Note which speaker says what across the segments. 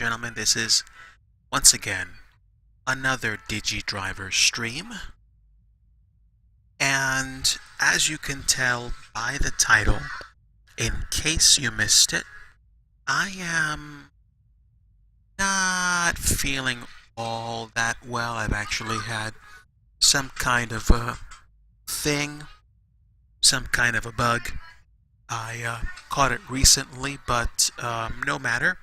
Speaker 1: gentlemen, this is, once again, another DigiDriver stream. And as you can tell by the title, in case you missed it, I am not feeling all that well. I've actually had some kind of a thing, some kind of a bug. I caught it recently, but no matter.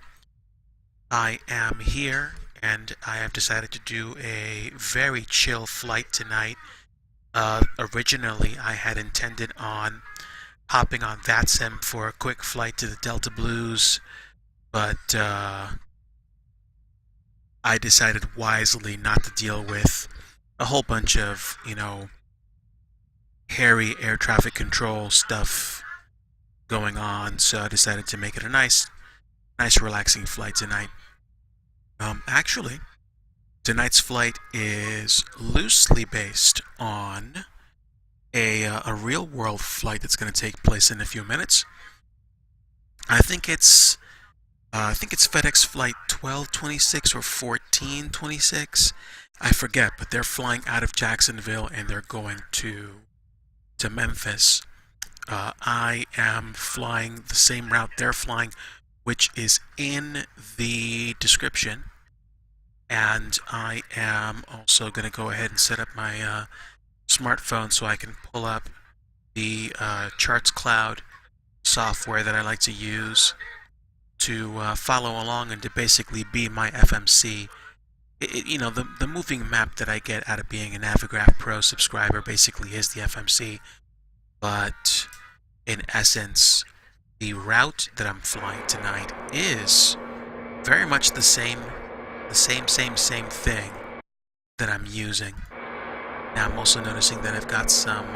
Speaker 1: I am here, and I have decided to do a very chill flight tonight. Originally, I had intended on hopping on VANZE2 for a quick flight to the Delta Blues, but I decided wisely not to deal with a whole bunch of, hairy air traffic control stuff going on, so I decided to make it a nice relaxing flight tonight. Actually, tonight's flight is loosely based on a real-world flight that's going to take place in a few minutes. I think it's FedEx flight 1226 or 1426. I forget, but they're flying out of Jacksonville and they're going to Memphis. I am flying the same route they're flying, which is in the description. And I am also going to go ahead and set up my smartphone so I can pull up the KJAX-KMEM software that I like to use to follow along and to basically be my FMC. The moving map that I get out of being a Navigraph Pro subscriber basically is the FMC, but in essence, the route that I'm flying tonight is very much the same thing that I'm using. Now I'm also noticing that I've got some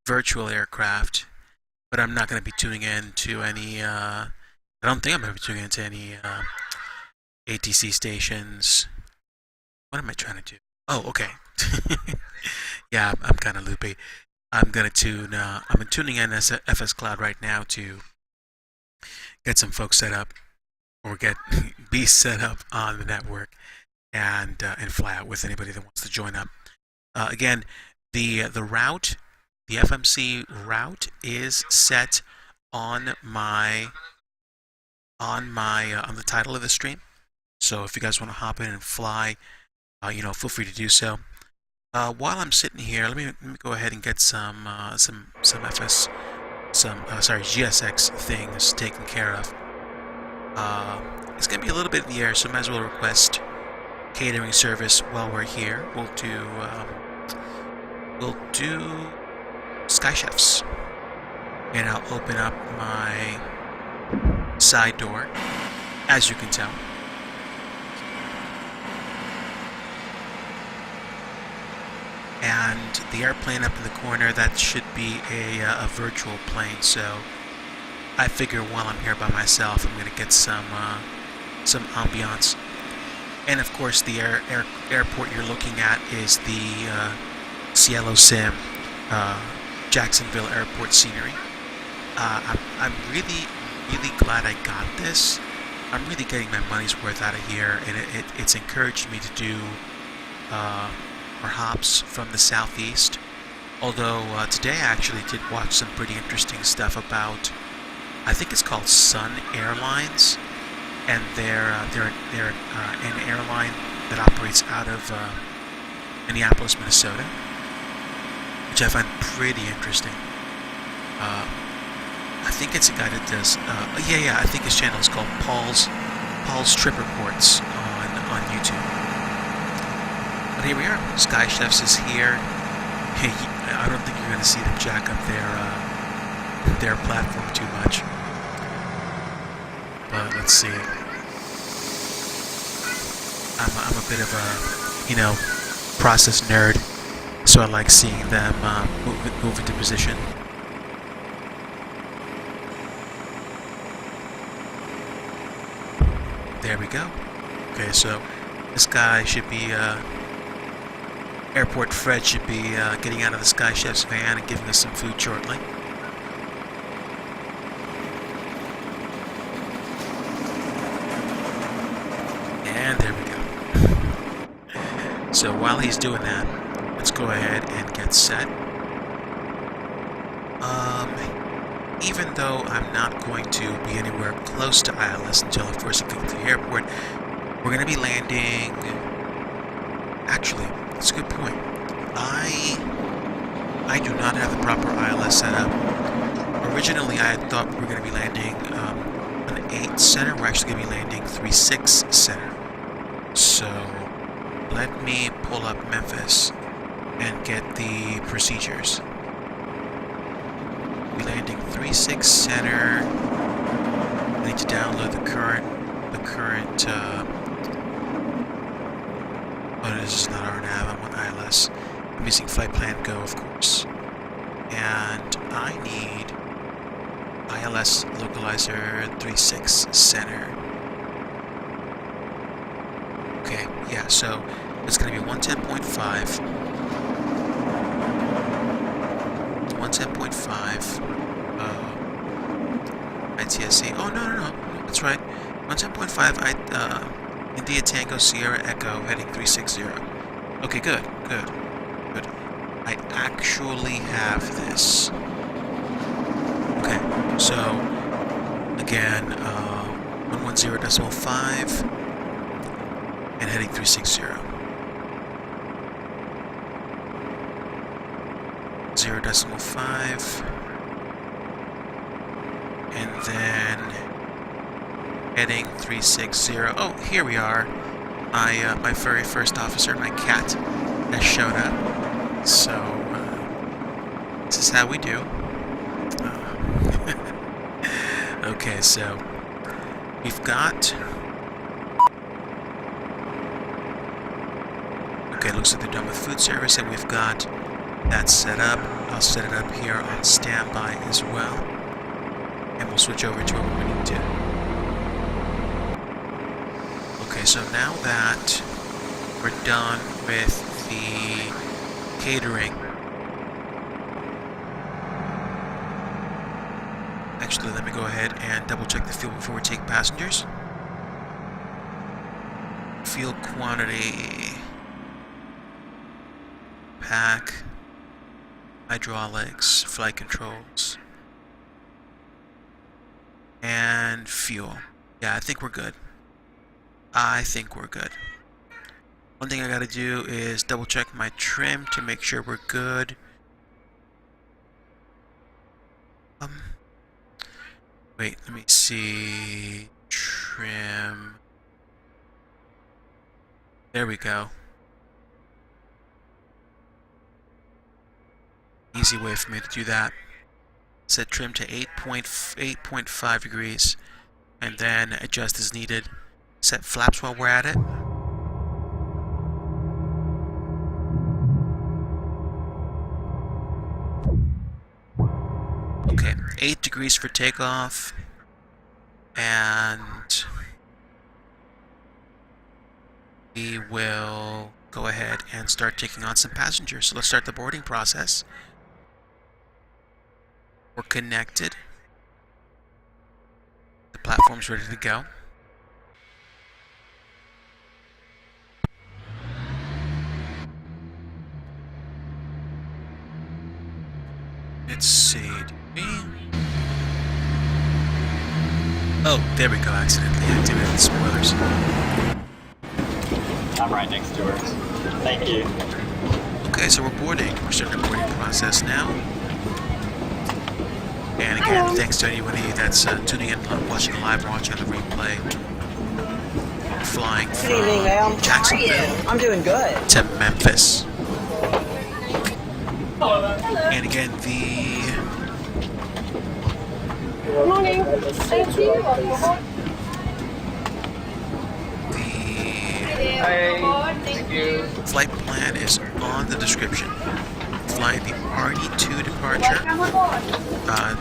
Speaker 1: virtual aircraft, but I'm not going to be tuning into any, I don't think I'm going to be tuning into any ATC stations. What am I trying to do? Oh, okay. Yeah, I'm kind of loopy. I'm tuning in as FSCloud right now to get some folks set up, or be set up on the network, and fly out with anybody that wants to join up. Again, the route, the FMC route, is set on the title of the stream. So if you guys want to hop in and fly, feel free to do so. While I'm sitting here, let me go ahead and get some GSX things taken care of. It's going to be a little bit in the air, so I might as well request catering service while we're here. We'll do Sky Chefs, and I'll open up my side door, as you can tell. And the airplane up in the corner, that should be a virtual plane, so I figure while I'm here by myself, I'm going to get some ambiance. And of course, the airport you're looking at is the Cielo Sim Jacksonville Airport scenery. I'm really glad I got this. I'm really getting my money's worth out of here, and it's encouraged me to do more hops from the southeast. Although today I actually did watch some pretty interesting stuff about, I think it's called Sun Airlines, and they're an airline that operates out of Minneapolis, Minnesota, which I find pretty interesting. I think it's a guy that does. I think his channel is called Paul's Trip Reports on YouTube. But here we are. Sky Chefs is here. Hey, I don't think you're going to see them jack up their platform too much. But let's see. I'm a bit of a process nerd, so I like seeing them move into position. There we go. Okay, so this guy should be Airport Fred should be getting out of the Sky Chef's van and giving us some food shortly. So while he's doing that, let's go ahead and get set. Even though I'm not going to be anywhere close to ILS until, of course, I get to the airport, we're going to be landing... Actually, that's a good point. I do not have the proper ILS set up. Originally, I had thought we were going to be landing an 8 center. We're actually going to be landing 3-6 center. So, let me pull up Memphis and get the procedures. We're landing 3-6 center. I need to download the current, oh, this is not our nav, I'm on ILS. I'm using Flight Plan Go, of course. And I need ILS localizer 3-6 center. Okay, yeah, so it's going to be 110.5. 110.5. ITSC. Oh, no, that's right. 110.5. India Tango Sierra Echo heading 360. Okay, good. I actually have this. Okay, so again, 110.5 and heading 360. 0.5 and then heading 360. Oh, here we are. My very first officer, my cat, has shown up. So this is how we do. Okay, so we've got. Okay, looks like they're done with food service, and we've got that set up. I'll set it up here on standby as well, and we'll switch over to what we need to. Okay, so now that we're done with the catering, actually, let me go ahead and double check the fuel before we take passengers. Fuel quantity, pack, hydraulics, flight controls, and fuel. Yeah, I think we're good. One thing I gotta do is double check my trim to make sure we're good. Wait, let me see. Trim. There we go. Easy way for me to do that. Set trim to 8.5 degrees, and then adjust as needed. Set flaps while we're at it. Okay, 8 degrees for takeoff, and we will go ahead and start taking on some passengers. So let's start the boarding process. We're connected. The platform's ready to go. Let's see. Oh, there we go. Accidentally activated the spoilers.
Speaker 2: I'm right next to her. Thank you.
Speaker 1: Okay, so we're boarding. We're starting the boarding process now. And again, thanks to anybody that's tuning in, watching live, or watching the replay. Flying from
Speaker 3: Good evening, ma'am.
Speaker 1: Jacksonville
Speaker 3: I'm doing good.
Speaker 1: to Memphis.
Speaker 4: Hello.
Speaker 1: And again,
Speaker 4: Good morning. Thank you. Thank you.
Speaker 1: the flight plan is on the description. Flying the ARNEY2 departure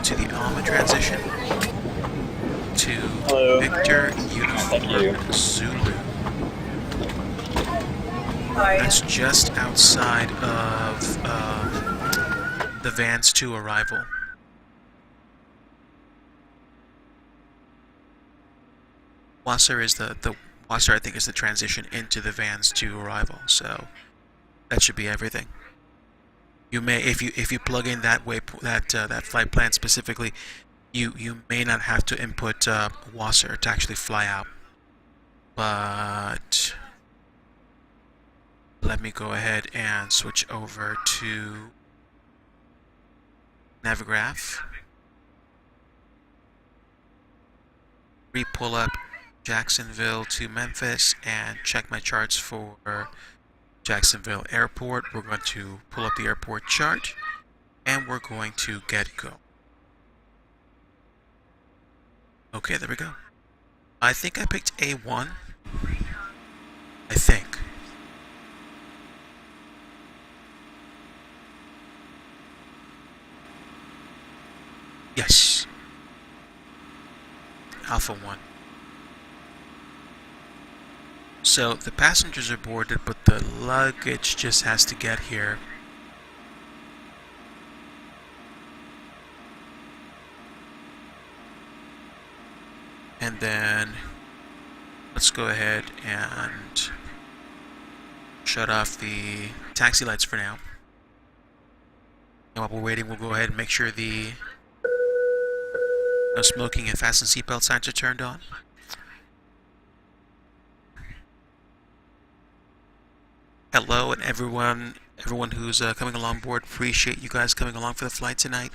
Speaker 1: to the Alma transition to
Speaker 2: Hello.
Speaker 1: Victor
Speaker 2: Thank you.
Speaker 1: Uniform Zulu. That's just outside of the VANZE2 arrival. WASER is the WASER, I think, is the transition into the VANZE2 arrival. So That should be everything. You may, if you plug in that that flight plan specifically, you may not have to input WASER to actually fly out. But let me go ahead and switch over to Navigraph. Re-pull up Jacksonville to Memphis and check my charts for Jacksonville Airport. We're going to pull up the airport chart and we're going to get go. Okay, there we go. I think I picked A1. I think. Yes. Alpha 1. So the passengers are boarded, but the luggage just has to get here. And then let's go ahead and shut off the taxi lights for now. And while we're waiting, we'll go ahead and make sure the no smoking and fasten seatbelt signs are turned on. Hello and everyone who's coming along board. Appreciate you guys coming along for the flight tonight.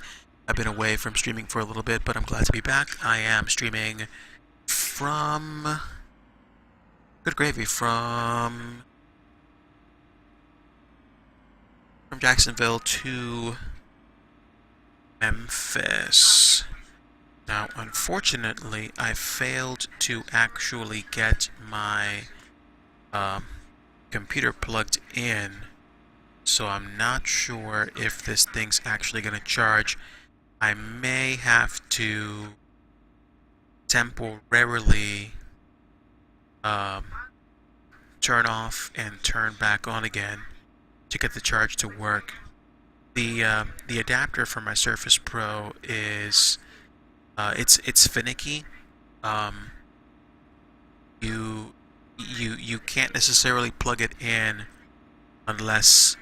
Speaker 1: I've been away from streaming for a little bit, but I'm glad to be back. I am streaming from good gravy from Jacksonville to Memphis. Now, unfortunately, I failed to actually get my computer plugged in, so I'm not sure if this thing's actually going to charge. I may have to temporarily turn off and turn back on again to get the charge to work. The adapter for my Surface Pro is it's finicky. You can't necessarily plug it in unless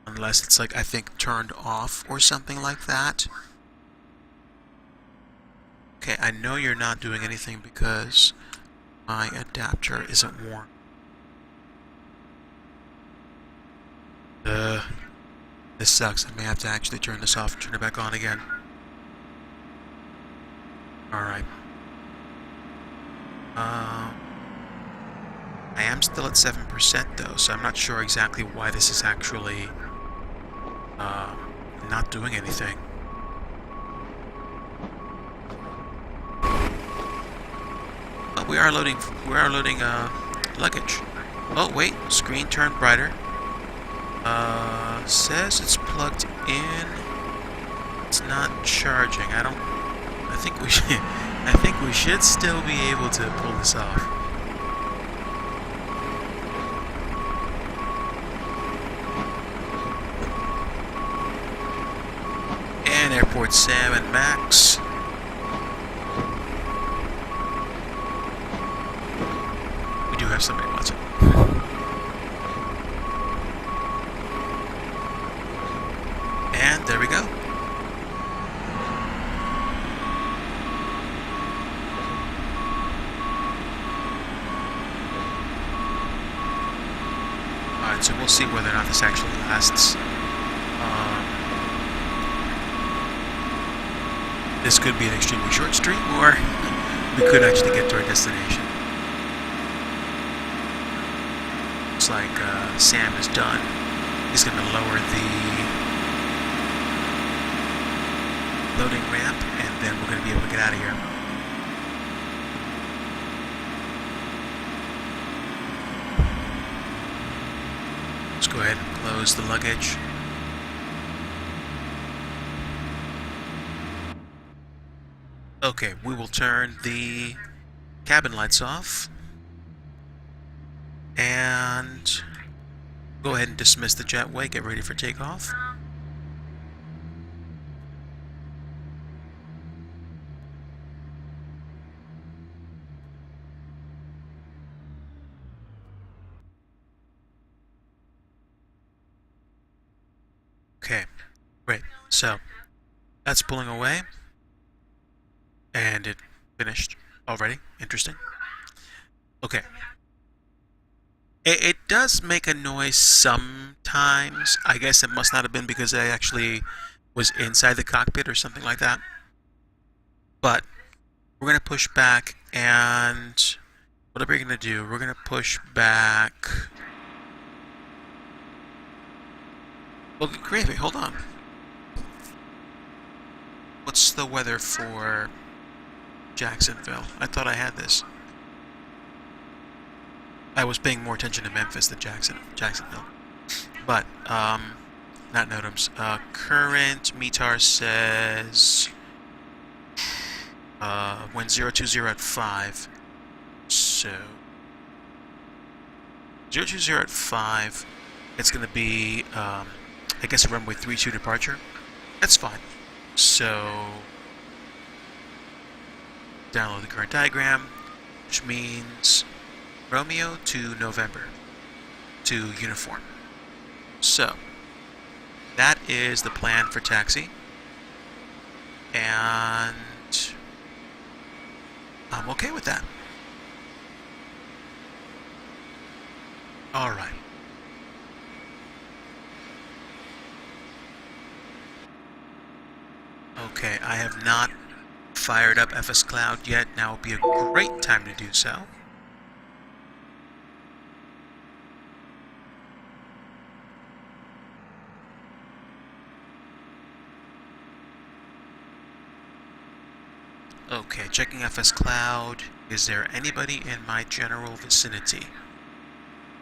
Speaker 1: it's like, I think, turned off or something like that. Okay, I know you're not doing anything because my adapter isn't warm. This sucks. I may have to actually turn this off and turn it back on again. Alright. I am still at 7% though, so I'm not sure exactly why this is actually not doing anything. But we are loading luggage. Oh wait, screen turned brighter. Says it's plugged in. It's not charging. I think we should still be able to pull this off. And Airport Sam and Max. We do have somebody watching. And there we go. Alright, so we'll see whether or not this actually lasts. This could be an extremely short stream, or we could actually get to our destination. Looks like Sam is done. He's going to lower the loading ramp, and then we're going to be able to get out of here. Let's go ahead and close the luggage. Okay, we will turn the cabin lights off and go ahead and dismiss the jetway, get ready for takeoff. Okay, great. So that's pulling away, and it finished already. Interesting. Okay. It does make a noise sometimes. I guess it must not have been because I actually was inside the cockpit or something like that. But we're going to push back, and what are we going to do? We're going to push back. Well, gravy, hold on. What's the weather for Jacksonville? I thought I had this. I was paying more attention to Memphis than Jacksonville. But, not Notams. Current METAR says when 020 at 5. So 020 at 5, it's going to be, I guess, a runway 32 departure. That's fine. So download the current diagram, which means Romeo to November to uniform. So that is the plan for taxi, and I'm okay with that. All right. Okay, I have not fired up FSCloud yet. Now would be a great time to do so. Okay, checking FSCloud. Is there anybody in my general vicinity?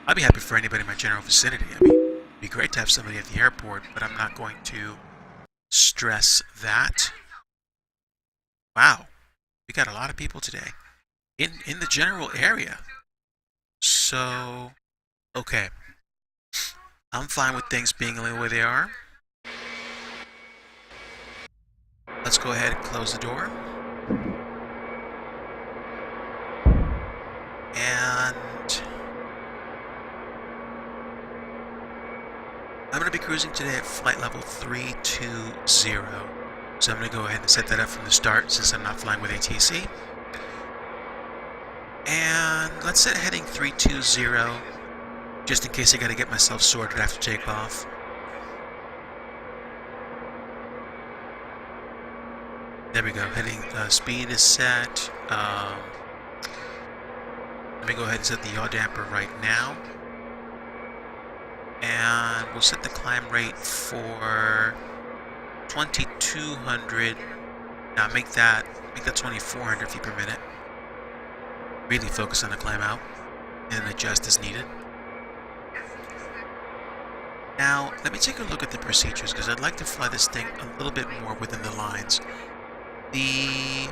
Speaker 1: I'd be happy for anybody in my general vicinity. I mean, it'd be great to have somebody at the airport, but I'm not going to stress that. Wow, we got a lot of people today in the general area. So, okay, I'm fine with things being the way they are. Let's go ahead and close the door. And I'm going to be cruising today at flight level 320. So I'm going to go ahead and set that up from the start since I'm not flying with ATC. And let's set heading 320 just in case I got to get myself sorted after takeoff. There we go. Heading speed is set. Let me go ahead and set the yaw damper right now. And we'll set the climb rate for 2200. Now make that 2400 feet per minute. Really focus on the climb out and adjust as needed. Now, let me take a look at the procedures because I'd like to fly this thing a little bit more within the lines. The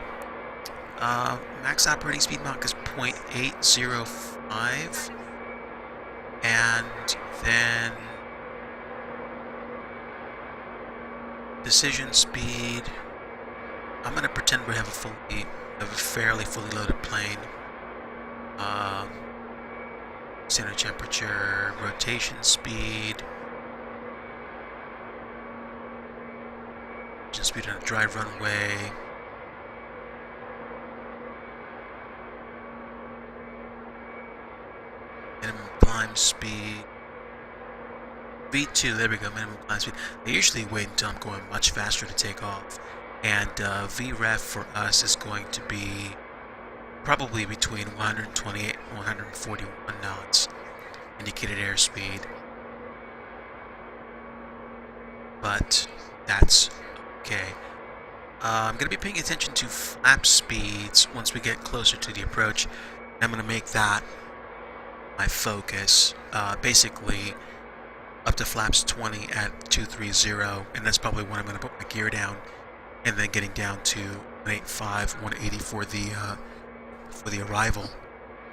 Speaker 1: max operating speed Mach is 0.805, and then decision speed. I'm going to pretend we have a fairly fully loaded plane. Center temperature, rotation speed, speed on a dry runway. Minimum climb speed. V2, there we go, minimum climb speed. I usually wait until I'm going much faster to take off. And VREF for us is going to be probably between 128 and 141 knots. Indicated airspeed. But that's okay. I'm going to be paying attention to flap speeds once we get closer to the approach. I'm going to make that my focus. Basically, up to flaps 20 at 230, and that's probably when I'm going to put my gear down, and then getting down to 185, 180 for the arrival.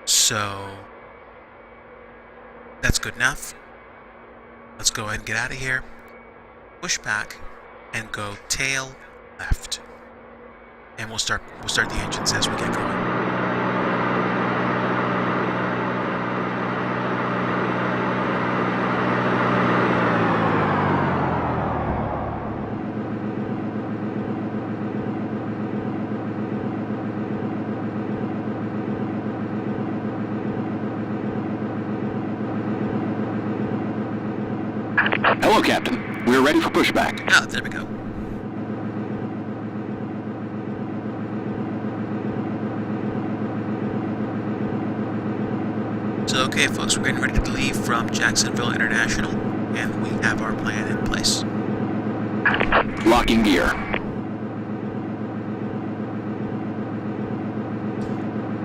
Speaker 1: So that's good enough. Let's go ahead and get out of here. Push back and go tail left, and we'll start the engines as we get going.
Speaker 3: Hello, Captain. We're ready for pushback.
Speaker 1: Oh, there we go. So, okay, folks, we're getting ready to leave from Jacksonville International, and we have our plan in place.
Speaker 3: Locking gear.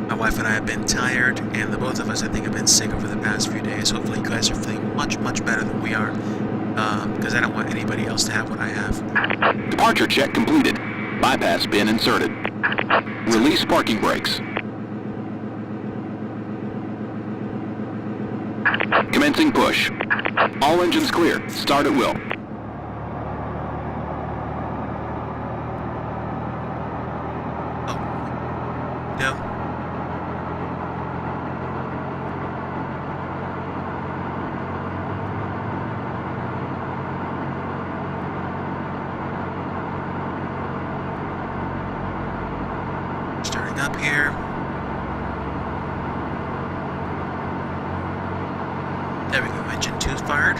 Speaker 1: My wife and I have been tired, and the both of us, I think, have been sick over the past few days. Hopefully, you guys are feeling much, much better than we are, because I don't want anybody else to have what I have.
Speaker 3: Departure check completed. Bypass bin inserted. Release parking brakes. Commencing push. All engines clear. Start at will.
Speaker 1: Oh. No. Starting up here. There we go, engine 2 fired.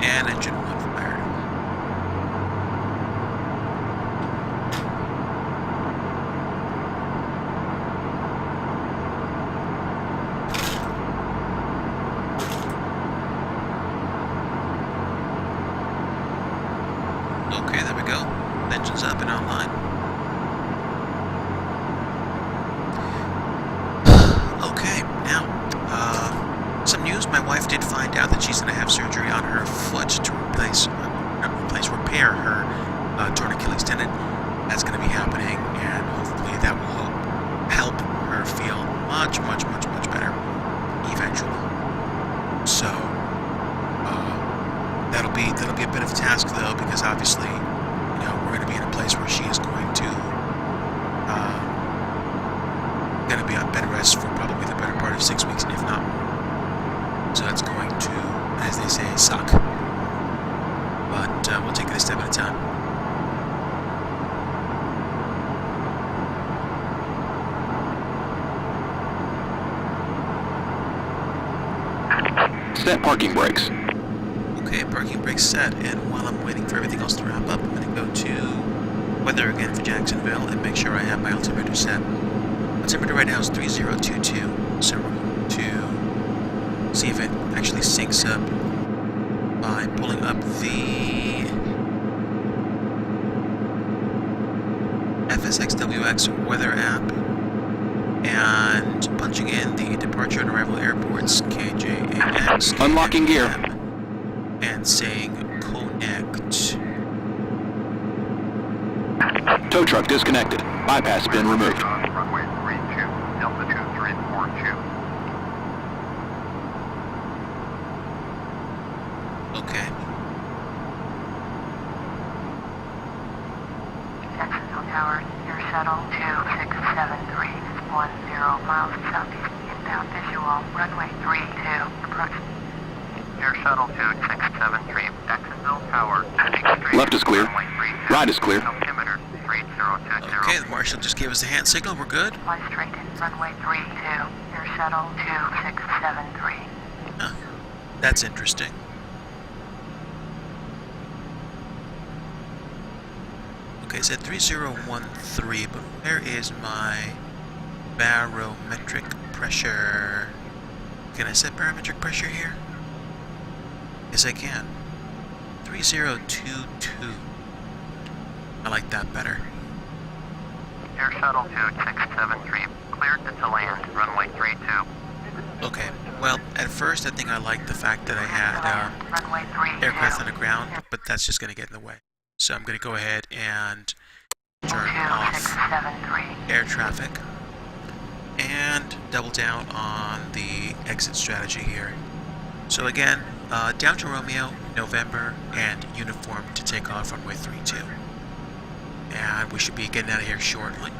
Speaker 1: And engine 1 fired. Okay, there we go. Engine's up and online. Okay, now, some news. My wife did find out that she's going to have surgery on her foot to repair her torn Achilles tendon. That's going to be happening, and hopefully that will help her feel much, much, much, much better eventually. So, that'll be a bit of a task though, because obviously, you know, we're going to be in a place where she is going to be on bed rest for probably the better part of 6 weeks, if not more. So that's going to, as they say, suck. But we'll take it a step at a time.
Speaker 3: Set parking brakes.
Speaker 1: Okay, parking brakes set, and while I'm waiting for everything else to wrap up, I'm going to go to weather again for Jacksonville and make sure I have my altimeter set. Altimeter right now is 3022, so we're going to see if it actually syncs up by pulling up the FSCloud weather app and punching in the departure and arrival airports KJAX-KMEM
Speaker 3: Unlocking gear.
Speaker 1: and saying connect.
Speaker 3: Tow truck disconnected. Bypass bin removed.
Speaker 5: Runway 32, altitude 342.
Speaker 1: Okay.
Speaker 6: Jacksonville Tower, your shuttle 2673, 10 miles southeast, inbound visual, runway 32, approach.
Speaker 5: Air Shuttle 2673, Jacksonville Tower,
Speaker 3: Left is clear. Right is clear.
Speaker 5: Altimeter 3020.
Speaker 1: Okay, the marshal just gave us a hand signal. We're good.
Speaker 6: Fly straight in, runway 32, your shuttle 2673.
Speaker 1: Huh. That's interesting. Okay, it said 3013, but where is my barometric pressure? Can I set barometric pressure here? Yes, I can. 3022. I like that better.
Speaker 5: Air Shuttle 2673, cleared to land, runway 32.
Speaker 1: Okay, well, at first I think I liked the fact that I had
Speaker 6: Runway 32.
Speaker 1: aircraft on the ground, but that's just going to get in the way. So I'm going to go ahead and turn off
Speaker 6: 2673.
Speaker 1: air traffic and double down on the exit strategy here. So again, down to Romeo, November, and uniform to take off runway 32. And we should be getting out of here shortly.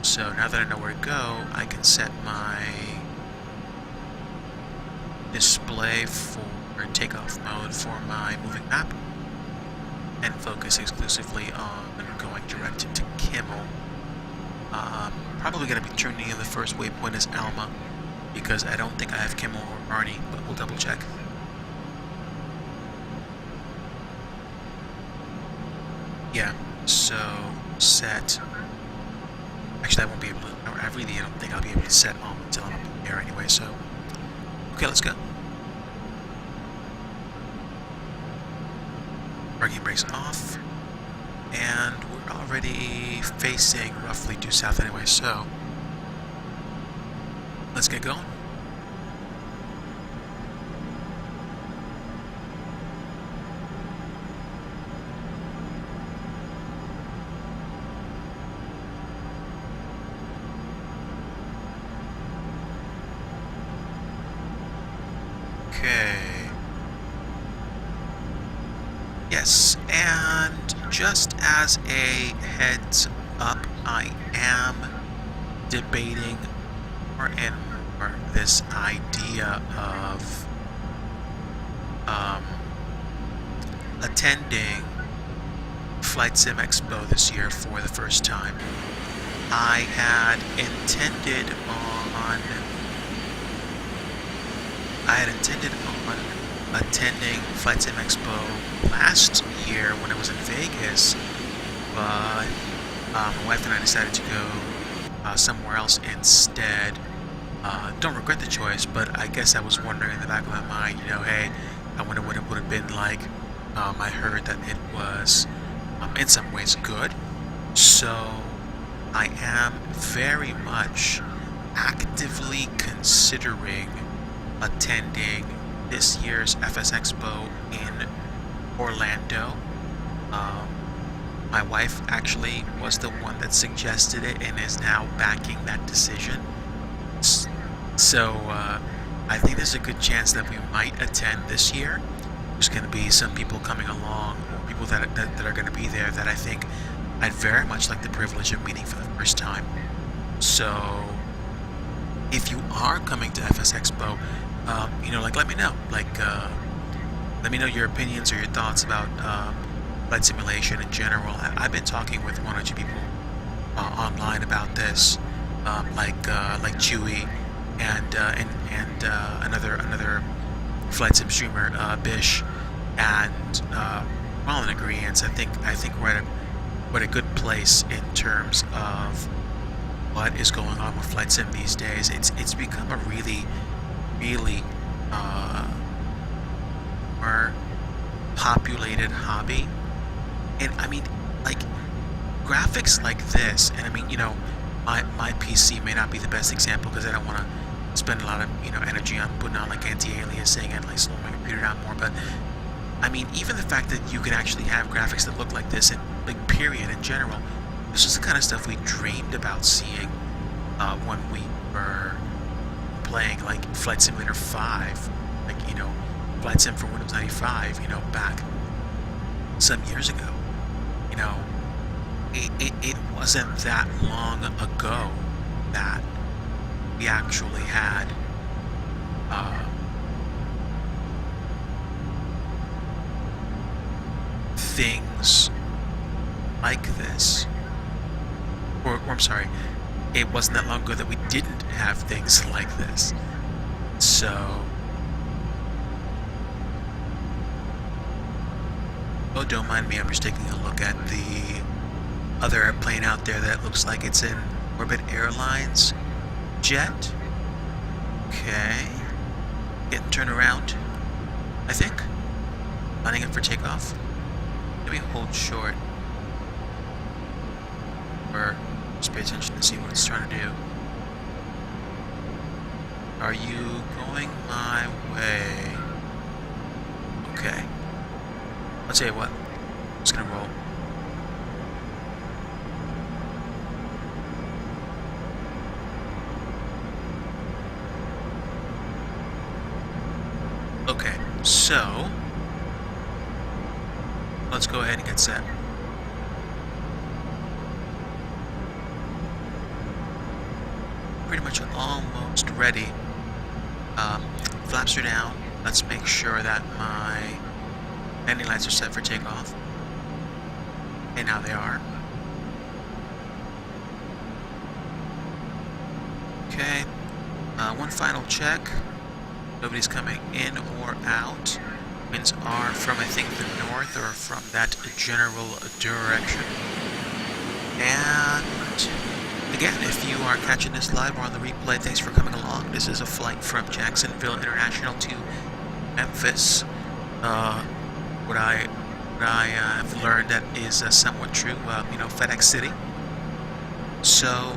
Speaker 1: So now that I know where to go, I can set my display for takeoff mode for my moving map and focus exclusively on going direct to Kimmel. probably going to be tuning in the first waypoint as Alma, because I don't think I have Kimmel or Arnie, but we'll double check. Yeah, so set. Actually, I won't be able to. I really don't think I'll be able to set Alma until I'm up in the air anyway, so. Okay, let's go. Parking brakes off. And we're already facing roughly due south anyway, so. Let's get going. Okay. Yes, and just as a heads up, I am debating more and more this idea of attending Flight Sim Expo this year for the first time. I had intended on attending Flight Sim Expo last year when I was in Vegas, but my wife and I decided to go somewhere else instead. Don't regret the choice, but I guess I was wondering in the back of my mind, hey, I wonder what it would have been like. I heard that it was in some ways good, so I am very much actively considering attending this year's FS Expo in Orlando. My wife actually was the one that suggested it and is now backing that decision. So I think there's a good chance that we might attend this year. There's going to be some people coming along, or people that are going to be there that I think I'd very much like the privilege of meeting for the first time. So if you are coming to FS Expo, let me know. Let me know your opinions or your thoughts about flight simulation in general. I've been talking with one or two people online about this, like Chewy and another flight sim streamer, Bish, and we're all in agreement. I think we're at a good place in terms of what is going on with flight sim these days. It's become a really more populated hobby, and I mean, like, graphics like this, and I mean, my PC may not be the best example because I don't want to spend a lot of energy on putting on like anti-aliasing and like slowing my computer down more, but I mean, even the fact that you can actually have graphics that look like this, and like period in general, this is the kind of stuff we dreamed about seeing when we were playing like Flight Simulator 5, like Flight Sim for Windows 95, back some years ago. It wasn't that long ago that we actually had things like this, or I'm sorry, it wasn't that long ago that we didn't have things like this. So, oh, don't mind me, I'm just taking a look at the other airplane out there that looks like it's an Orbit Airlines jet. Okay, getting turned around, I think, lining up for takeoff. Let me hold short, or just pay attention to see what it's trying to do. Are you going my way? Okay. I'll tell you what. I'm just gonna roll. Okay, so let's go ahead and get set. Pretty much almost ready. Flaps are down. Let's make sure that my landing lights are set for takeoff. And now they are. Okay. One final check. Nobody's coming in or out. Winds are from, I think, the north or from that general direction. And again, if you are catching this live or on the replay, thanks for coming along. This is a flight from Jacksonville International to Memphis. What I have learned that is somewhat true. FedEx City. So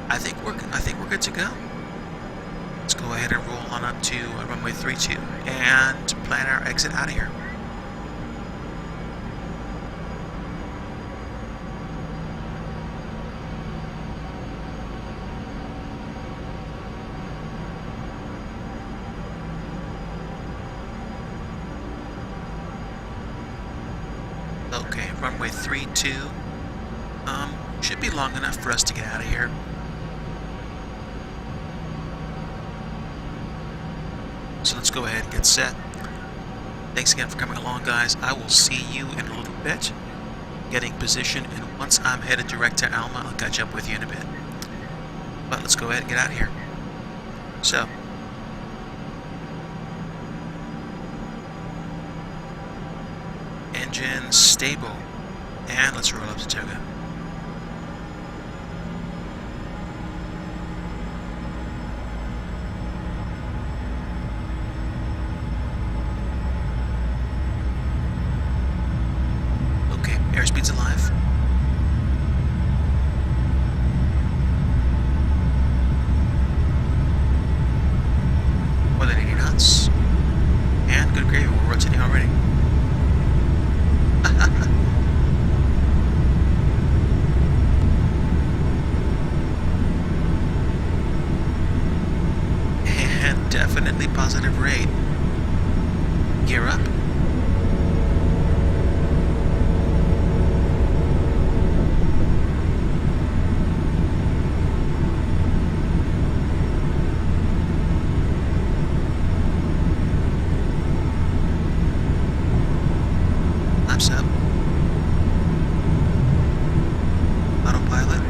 Speaker 1: I think we're good to go. Let's go ahead and roll on up to runway 32 and plan our exit out of here. Okay, runway 32. Should be long enough for us to get out of here. So let's go ahead and get set. Thanks again for coming along, guys. I will see you in a little bit. Getting position, and once I'm headed direct to Alma, I'll catch up with you in a bit. But let's go ahead and get out of here. So, engine stable, and let's roll up to Toga. Airspeed's alive. More than 80 knots. And good gravy, we're rotating already. And definitely positive rate. Gear up. Up. Autopilot.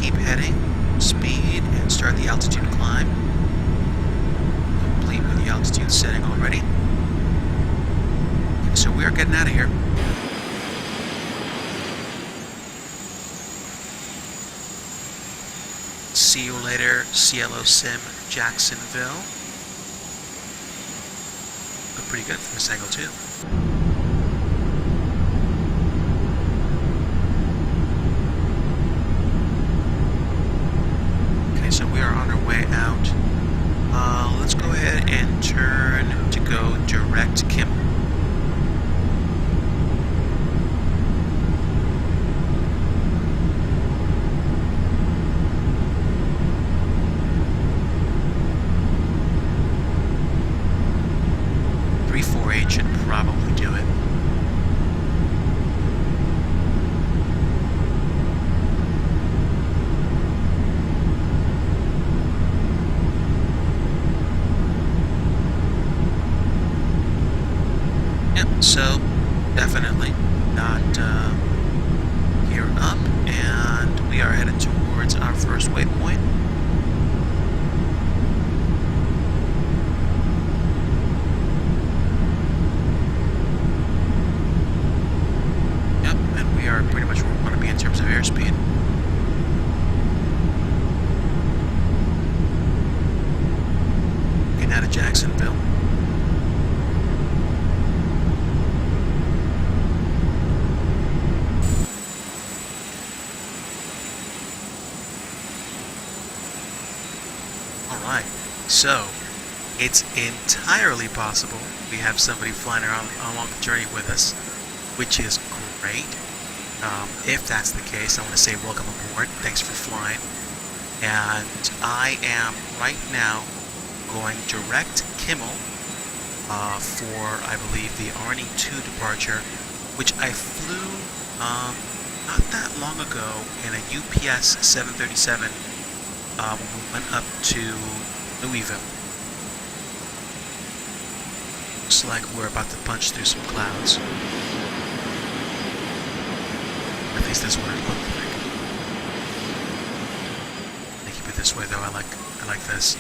Speaker 1: Keep heading. Speed and start the altitude climb. Complete with the altitude setting already. Okay, so we are getting out of here. See you later, CLO Sim Jacksonville. Look pretty good from this angle too. So we are on our way out. Let's go ahead and turn to go direct Kimmel. Should probably do it. So definitely not gear up, and we are headed towards our first waypoint. Yep, and we are pretty much where we want to be in terms of airspeed. Getting out of Jacksonville. So, it's entirely possible we have somebody flying around along the journey with us, which is great. If that's the case, I want to say welcome aboard. Thanks for flying. And I am right now going direct Kimmel for, I believe, the ARNEY2 departure, which I flew not that long ago in a UPS 737 when we went up to Louisville. Looks like we're about to punch through some clouds. At least that's what it looked like. this way though. I like this.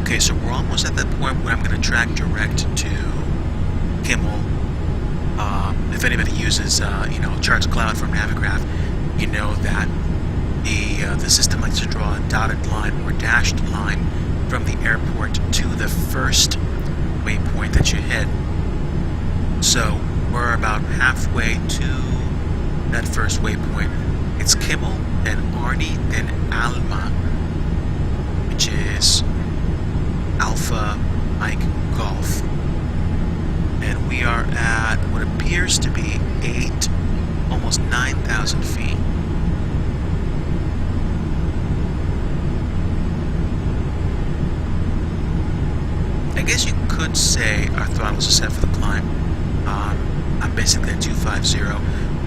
Speaker 1: Okay, so we're almost at that point where I'm going to track direct to Kimmel. If anybody uses, KJAX-KMEM from Navigraph, you know that the system likes to draw a dotted line or dashed line from the airport to the first waypoint that you hit. So we're about halfway to that first waypoint. It's Kimmel, then Arney, then Alma, which is Alpha Mike Golf. And we are at what appears to be almost 9,000 feet. I guess you could say our throttles are set for the climb. I'm basically at 250.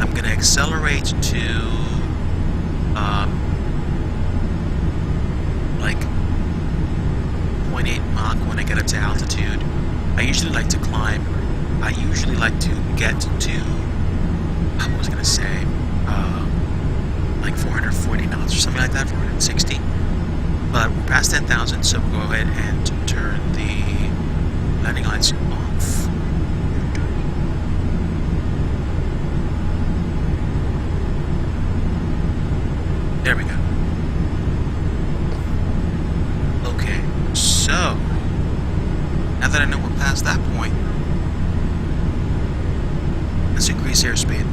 Speaker 1: I'm going to accelerate to like 0.8 Mach when I get up to altitude. I usually like to climb. I usually like to get to, what was I going to say, like 440 knots or something like that, 460. But we're past 10,000, so we'll go ahead and turn the landing lights off. There we go. Okay, so now that I know we're past that point, let's increase airspeed.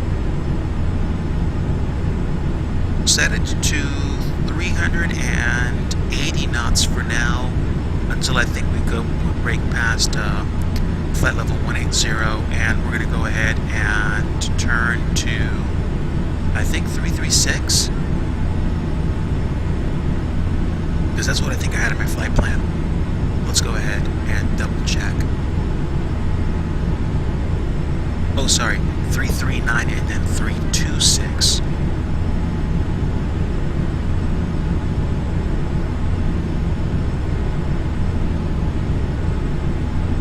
Speaker 1: Set it to 380 knots for now, until I think we break past flight level 180, and we're going to go ahead and turn to, I think, 336. Because that's what I think I had in my flight plan. Let's go ahead and double check. Oh, sorry, 339 and then 326.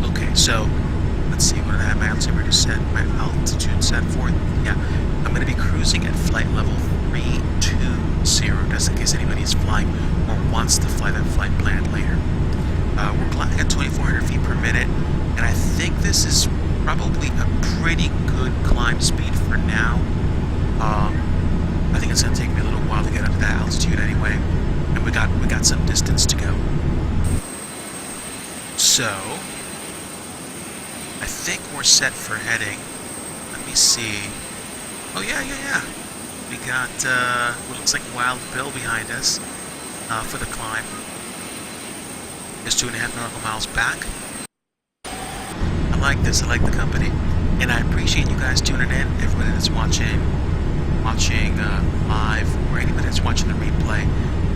Speaker 1: Okay, so let's see, what did I have my altimeter set? My altitude set for? Yeah, I'm going to be cruising at flight level 320, just in case anybody is flying or wants to fly that flight plan later. We're climbing at 2,400 feet per minute, and I think this is probably a pretty good climb speed for now. I think it's going to take me a little while to get up to that altitude anyway, and we got some distance to go. So I think we're set for heading. Let me see. Oh yeah. We got what looks like Wild Bill behind us for the climb. Just 2.5 nautical miles back. I like this. I like the company, and I appreciate you guys tuning in. Everybody that's watching live, or anybody that's watching the replay,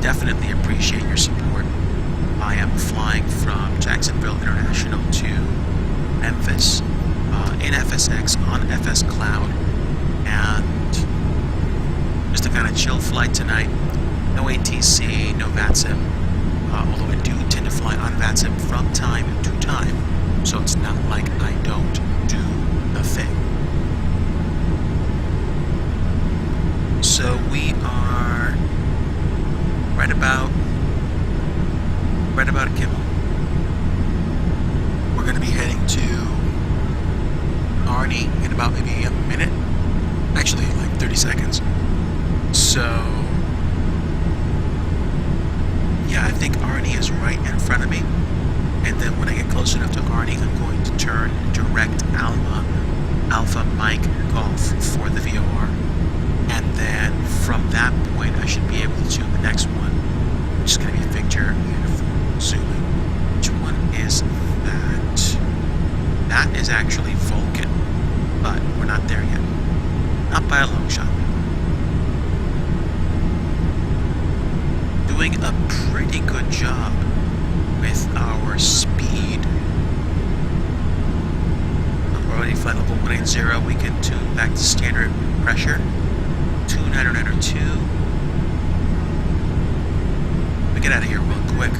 Speaker 1: definitely appreciate your support. I am flying from Jacksonville International to Memphis in FSX on FSCloud, and just a kind of chill flight tonight. No ATC, no VATSIM, although I do tend to fly on VATSIM from time to time, so it's not like I don't do the thing. So we are right about Kimmel. We're going to be heading to Arney in about maybe a minute. Actually, like 30 seconds. So, yeah, I think Arney is right in front of me. And then when I get close enough to Arney, I'm going to turn direct Alpha Mike Golf for the VOR. And then from that point, I should be able to tune the next one, which is going to be Victor Uniform Zulu. Which one is that? That is actually Vulcan, but we're not there yet. Not by a long shot. Doing a pretty good job with our speed. We're already flight level 180. We can tune back to standard pressure. 2902. We get out of here real quick.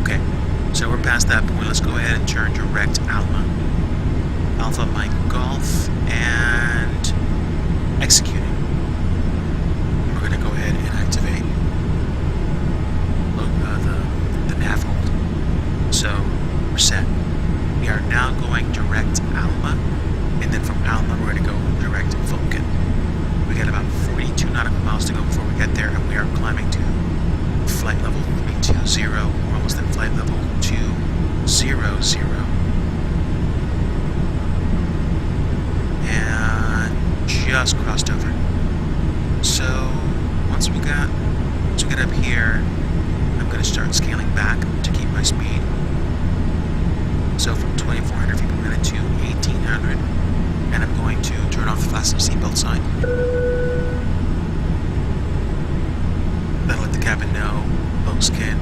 Speaker 1: Okay, so we're past that point. Let's go ahead and turn direct Alpha Mike Golf, and executing. We're going to go ahead and activate the nav hold. So we're set. We are now going direct Alma, and then from Alma we're going to go direct Vulcan. We got about 42 nautical miles to go before we get there, and we are climbing to flight level 320. We're almost at flight level 200. And just crossed over. So once we get up here, I'm going to start scaling back to keep my speed. So from 2,400 feet per minute to 1,800, and I'm going to turn off the fasten seatbelt sign. That'll let the cabin know. Folks can,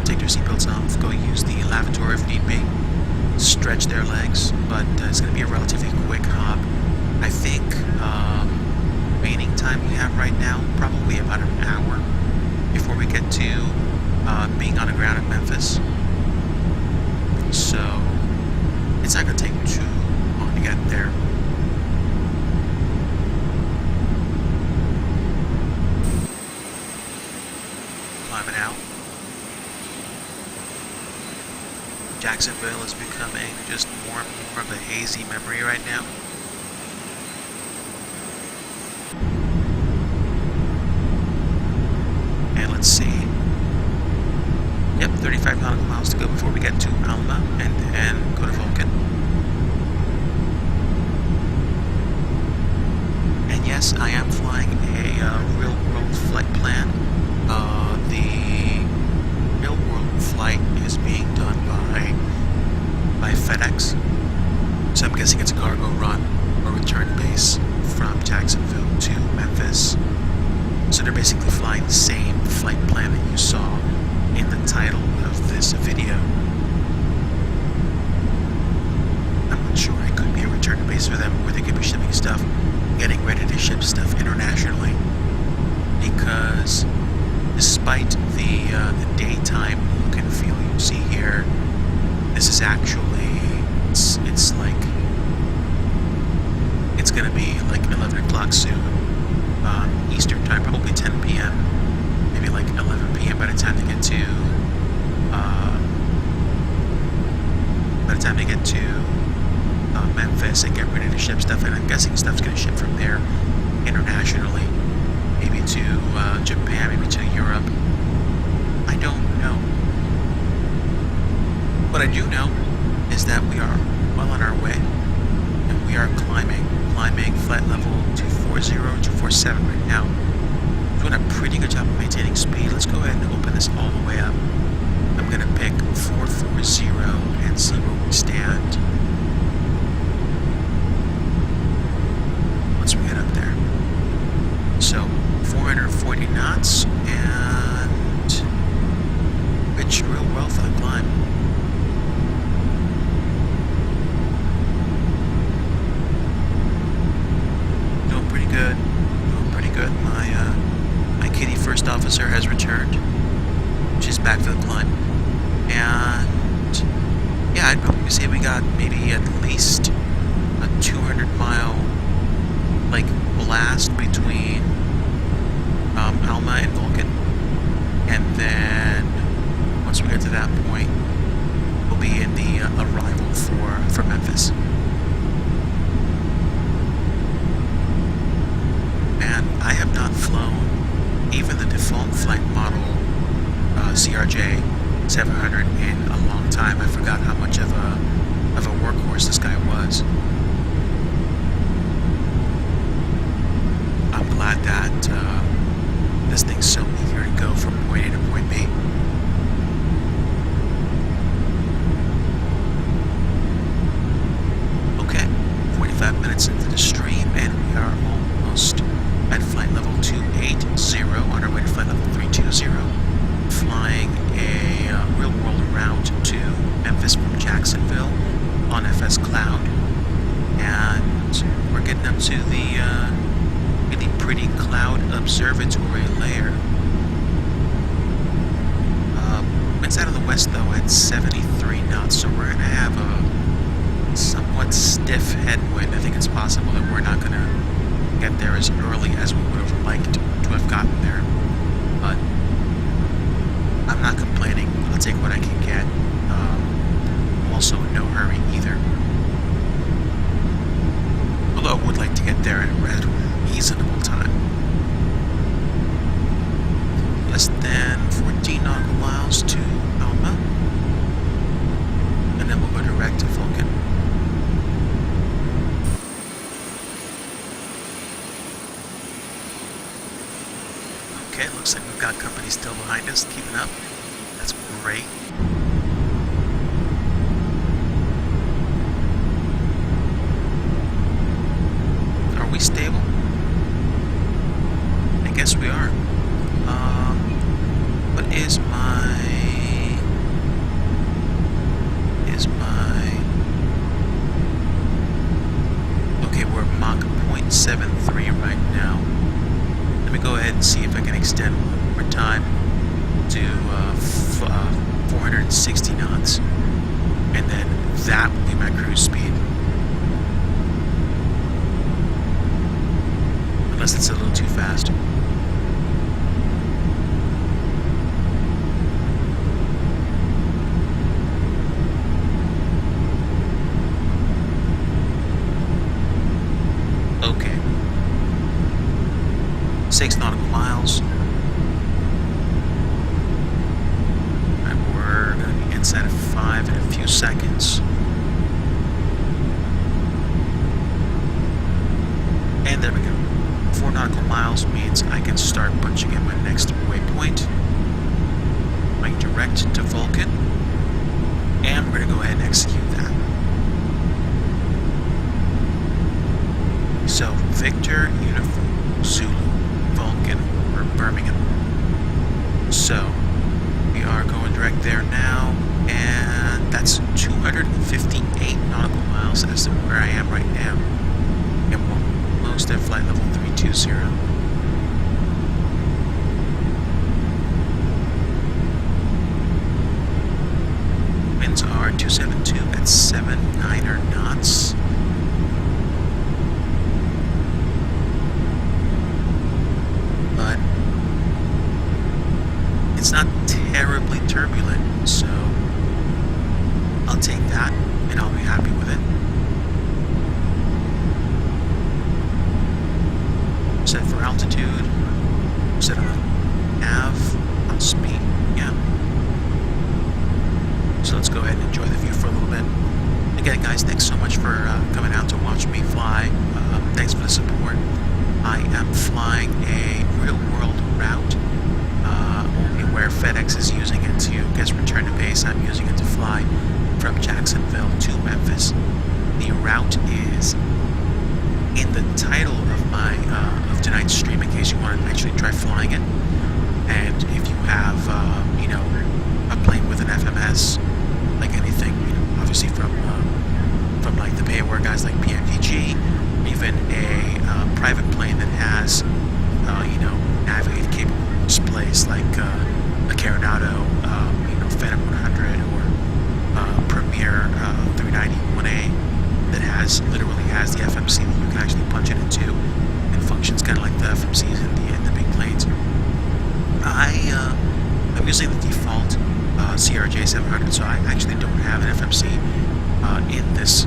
Speaker 1: take their seatbelts off, go use the lavatory if need be, stretch their legs, but it's going to be a relatively quick hop. I think remaining time we have right now, probably about an hour before we get to being on the ground in Memphis. So it's not going to take too long to get there. Climbing out. Jacksonville is becoming just more and more of a hazy memory right now. And let's see. Yep, 35 nautical miles to go before we get to Alma and then go to Vulcan. And yes, I am flying a real-world flight plan. The real-world flight is being done by FedEx. So I'm guessing it's a cargo run or return base from Jacksonville to Memphis. So they're basically flying the same flight plan that you saw in the title of this video. I'm not sure it could be a return base for them, where they could be shipping stuff, getting ready to ship stuff internationally. Because despite the daytime look and feel you see here, this is actually it's like it's gonna be like 11 o'clock soon, Eastern time, probably 10 p.m. maybe like 11 p.m. by the time they get to Memphis and get ready to ship stuff. And I'm guessing stuff's going to ship from there internationally, maybe to Japan, maybe to Europe. I don't know. What I do know is that we are well on our way, and we are climbing flight level 240, 247 right now. Doing a pretty good job of maintaining speed. Let's go ahead and open this all the way up. I'm going to pick 440 and see where we stand once we get up there. So 440 knots and rich real well for the climb. Doing pretty good. My kitty first officer has returned. She's back for the climb. And yeah, I'd probably say we got maybe at least a 200-mile like blast between Alma and Vulcan. And then once we get to that point, we'll be in the arrival for Memphis. And I have not flown even the default flight model CRJ 700 in a long time. I forgot how much of a workhorse this guy was. I'm glad that this thing's so eager to go from point A to point B. Okay, 45 minutes into the stream, and we are almost at flight level 280 on our way to flight level 320, flying a real-world route to Memphis from Jacksonville on FSCloud. And we're getting up to the really pretty cloud observatory layer. Winds out of the west, though, at 73 knots, so we're going to have a somewhat stiff headwind. I think it's possible that we're not going to get there as early as we would have liked to have gotten there. But I'm not complaining. I'll take what I can get. Also in no hurry either. Although I would like to get there in a reasonable time. Less than 14 nautical miles to Alma. And then we'll go direct to Vulcan. Okay, looks like we've got company still behind us, keeping up. That's great. Are we stable? I guess we are. What is my... Okay, we're Mach 0.73 right now. Let me go ahead and see if I can extend one more time to 460 knots. And then that will be my cruise speed. Unless it's a little too fast. Okay. 6 nautical miles. And we're going to be inside of 5 in a few seconds. And there we go. 4 nautical miles means I can start punching in my next waypoint. Going direct to Vulcan. And we're going to go ahead and execute that. So, Victor, Uniform, Zulu, Vulcan, or Birmingham. So, we are going direct there now, and that's 258 nautical miles as to where I am right now. And we're almost at flight level 320. Winds are 272 at 7.9 knots. But it's not terribly turbulent, so I'll take that and I'll be happy with it. Set for altitude, set on nav, on speed, yeah. So let's go ahead and enjoy the view for a little bit. Again, guys, thanks so much for coming out to watch me fly. Thanks for the support. I am flying a real-world route, only where FedEx is using it to get return to base. I'm using it to fly from Jacksonville to Memphis. The route is in the title of my of tonight's stream, in case you want to actually try flying it. And if you have, you know, a plane with an FMS, like anything, you know, obviously from like the pay-aware guys like PMPG, even a private plane that has, you know, navigate capable displays like a Coronado, you know, Phantom 100 or Premier 391A that literally has the FMC that you can actually punch it into and functions kind of like the FMCs in the big planes. I'm using the default CRJ 700, so I actually don't have an FMC in this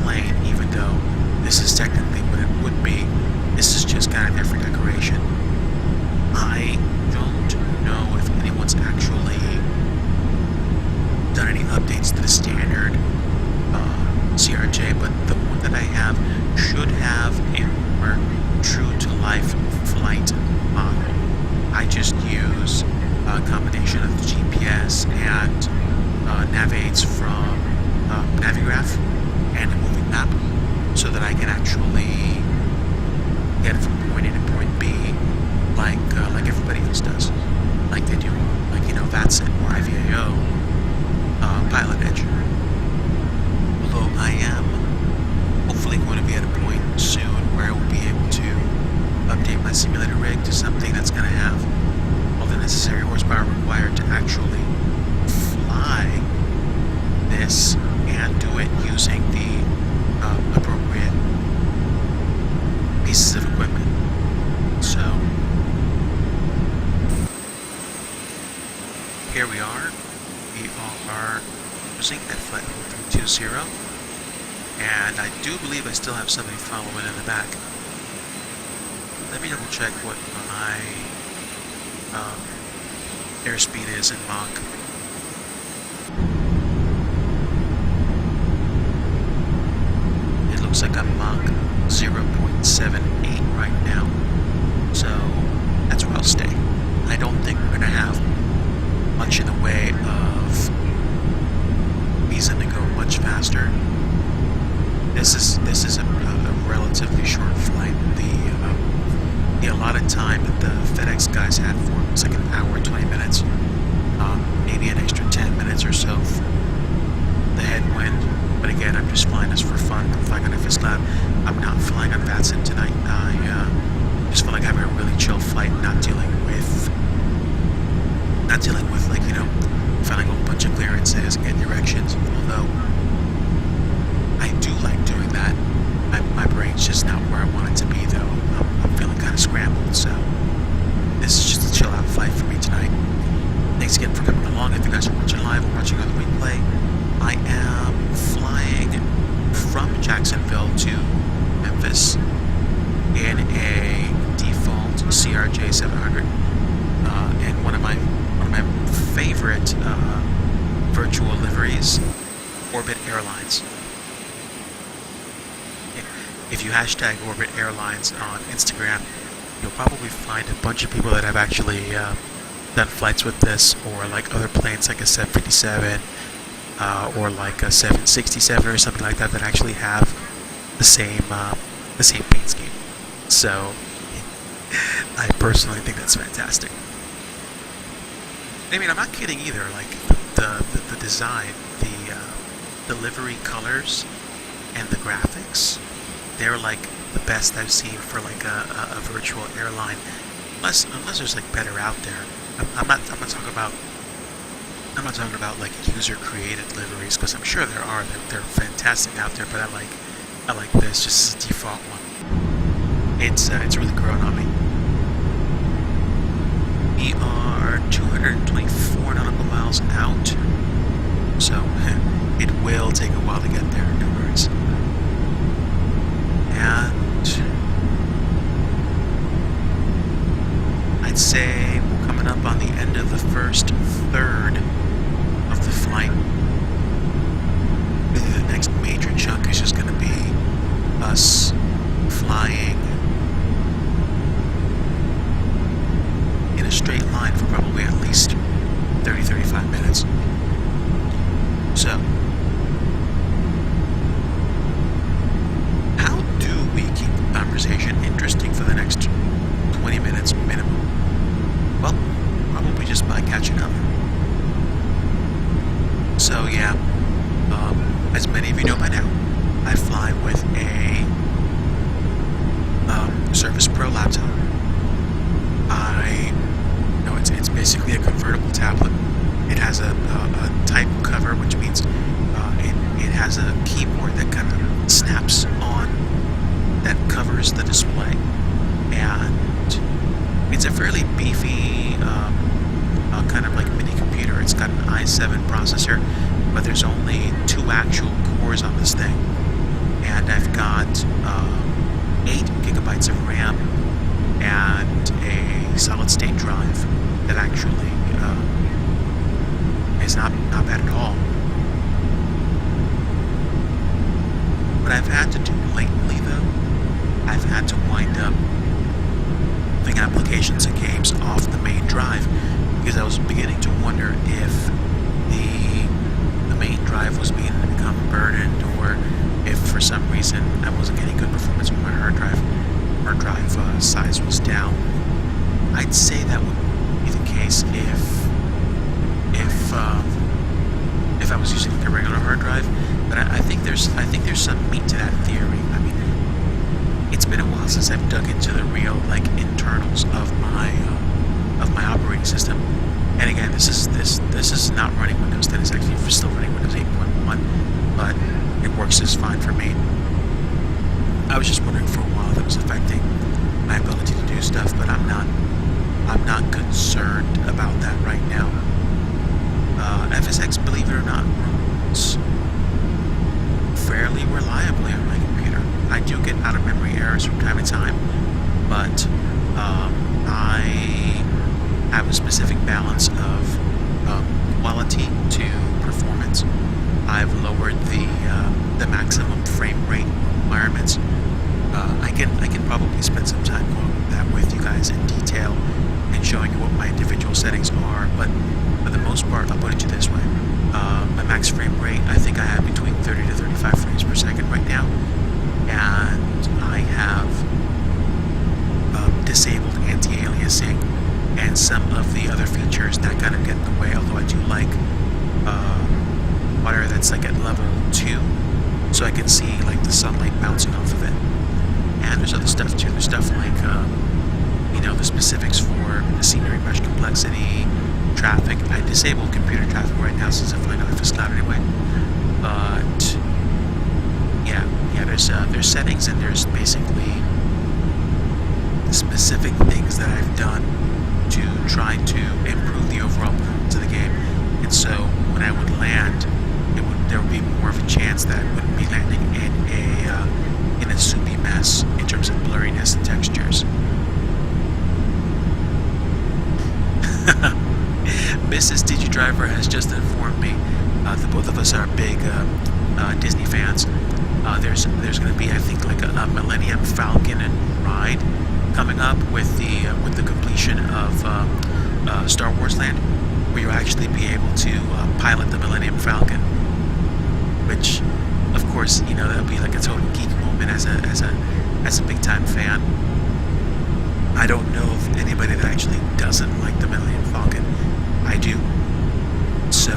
Speaker 1: plane, even though this is technically what it would be. This is just kind of there for decoration. I don't know if anyone's actually done any updates to the standard CRJ, but the one that I have should have a more true-to-life flight model. I just use a combination of the GPS and navaids from Navigraph and a moving map, so that I can actually get from point A to point B, like everybody else does, like they do, like, you know, VATSIT or IVAO, Pilot Edge. Although I am hopefully going to be at a point soon where I will be able to update my simulator rig to something that's going to have all the necessary horsepower required to actually fly this and do it using the appropriate pieces of equipment here we are. We are cruising at flight level 320, and I do believe I still have somebody following in the back. Let me double check what my airspeed is in Mach. It looks like I'm Mach 0.78 right now, so that's where I'll stay. I don't think we're going to have much in the way of reason to go much faster. This is a relatively short flight. The allotted time that the FedEx guys had for it was like an hour, 20 minutes, maybe an extra 10 minutes or so for the headwind. But again, I'm just flying this for fun. I'm flying on FSCloud. I'm not flying on VANZE2 tonight. I just feel like having a really chill flight, not dealing with like, you know, filing a whole bunch of clearances and getting directions. Although I do like doing that. My brain's just not where I want it to be, though. I'm feeling kind of scrambled, so this is just a chill out flight for me tonight. Thanks again for coming along. If you guys are watching live or watching on the replay, I am flying from Jacksonville to Memphis in a default CRJ 700, and one of my favorite virtual liveries, Orbit Airlines. If you hashtag Orbit Airlines on Instagram, you'll probably find a bunch of people that have actually done flights with this, or like other planes like a 757 or like a 767 or something like that that actually have the same paint scheme. So I personally think that's fantastic. I mean, I'm not kidding either. Like the design, the livery colors, and the graphics, they're like the best I've seen for like a virtual airline. Unless there's like better out there. I'm not talking about like user created liveries, because I'm sure there are. They're fantastic out there, but I like this just as a default one. It's really growing on me. We are 224 nautical miles out, so it will take a while to get there, no worries. And I'd say we're coming up on the end of the first third of the flight. The next major chunk is just going to be us flying in a straight line for probably at least 30-35 minutes. So, how do we keep the conversation interesting for the next 20 minutes minimum? Well, probably just by catching up. So yeah, as many of you know by now, I fly with a Surface Pro laptop. It's basically a convertible tablet. It has a type cover, which means it has a keyboard that kind of snaps on, that covers the display, and it's a fairly beefy kind of like mini computer. It's got an i7 processor, but there's only 2 actual cores on this thing, and I've got 8 gigabytes of RAM and a solid-state drive that actually is not bad at all. What I've had to do lately, though, I've had to wind up moving applications and games off the main drive, because I was beginning to wonder if the main drive was beginning to become burdened, or if for some reason I wasn't getting good performance with my hard drive. Hard drive size was down. I'd say that would be the case if I was using like a regular hard drive, but I think there's some meat to that theory. I mean, it's been a while since I've dug into the real like internals of my operating system. And again, this is not running Windows 10. It's actually still running Windows 8.1, but it works just fine for me. I was just wondering for a while if it was affecting my ability to do stuff, but I'm not concerned about that right now. errors from time to time, but I have a specific balance of quality to performance. I've lowered the maximum frame rate requirements. I can probably spend some time going over that with you guys in detail and showing you what my individual settings are, but for the most part, I'll put it to this way. My max frame rate, I think I have between 30 to 35 frames per second right now, and I have disabled anti-aliasing and some of the other features that kind of get in the way, although I do like water that's like at level 2, so I can see like the sunlight bouncing off of it. And there's other stuff too. There's stuff like the specifics for the scenery mesh complexity, traffic. I disabled computer traffic right now since I'm flying on FSCloud anyway. But yeah, there's settings, and there's basically specific things that I've done to try to improve the overall performance of the game. And so when I would land, there would be more of a chance that I wouldn't be landing in a soupy mess in terms of blurriness and textures. Mrs. DigiDriver has just informed me that both of us are big Disney fans. There's going to be, I think, like a Millennium Falcon ride coming up with the completion of Star Wars Land, where you'll actually be able to pilot the Millennium Falcon, which, of course, that'll be like a total geek moment as a big time fan. I don't know of anybody that actually doesn't like the Millennium Falcon. I do. So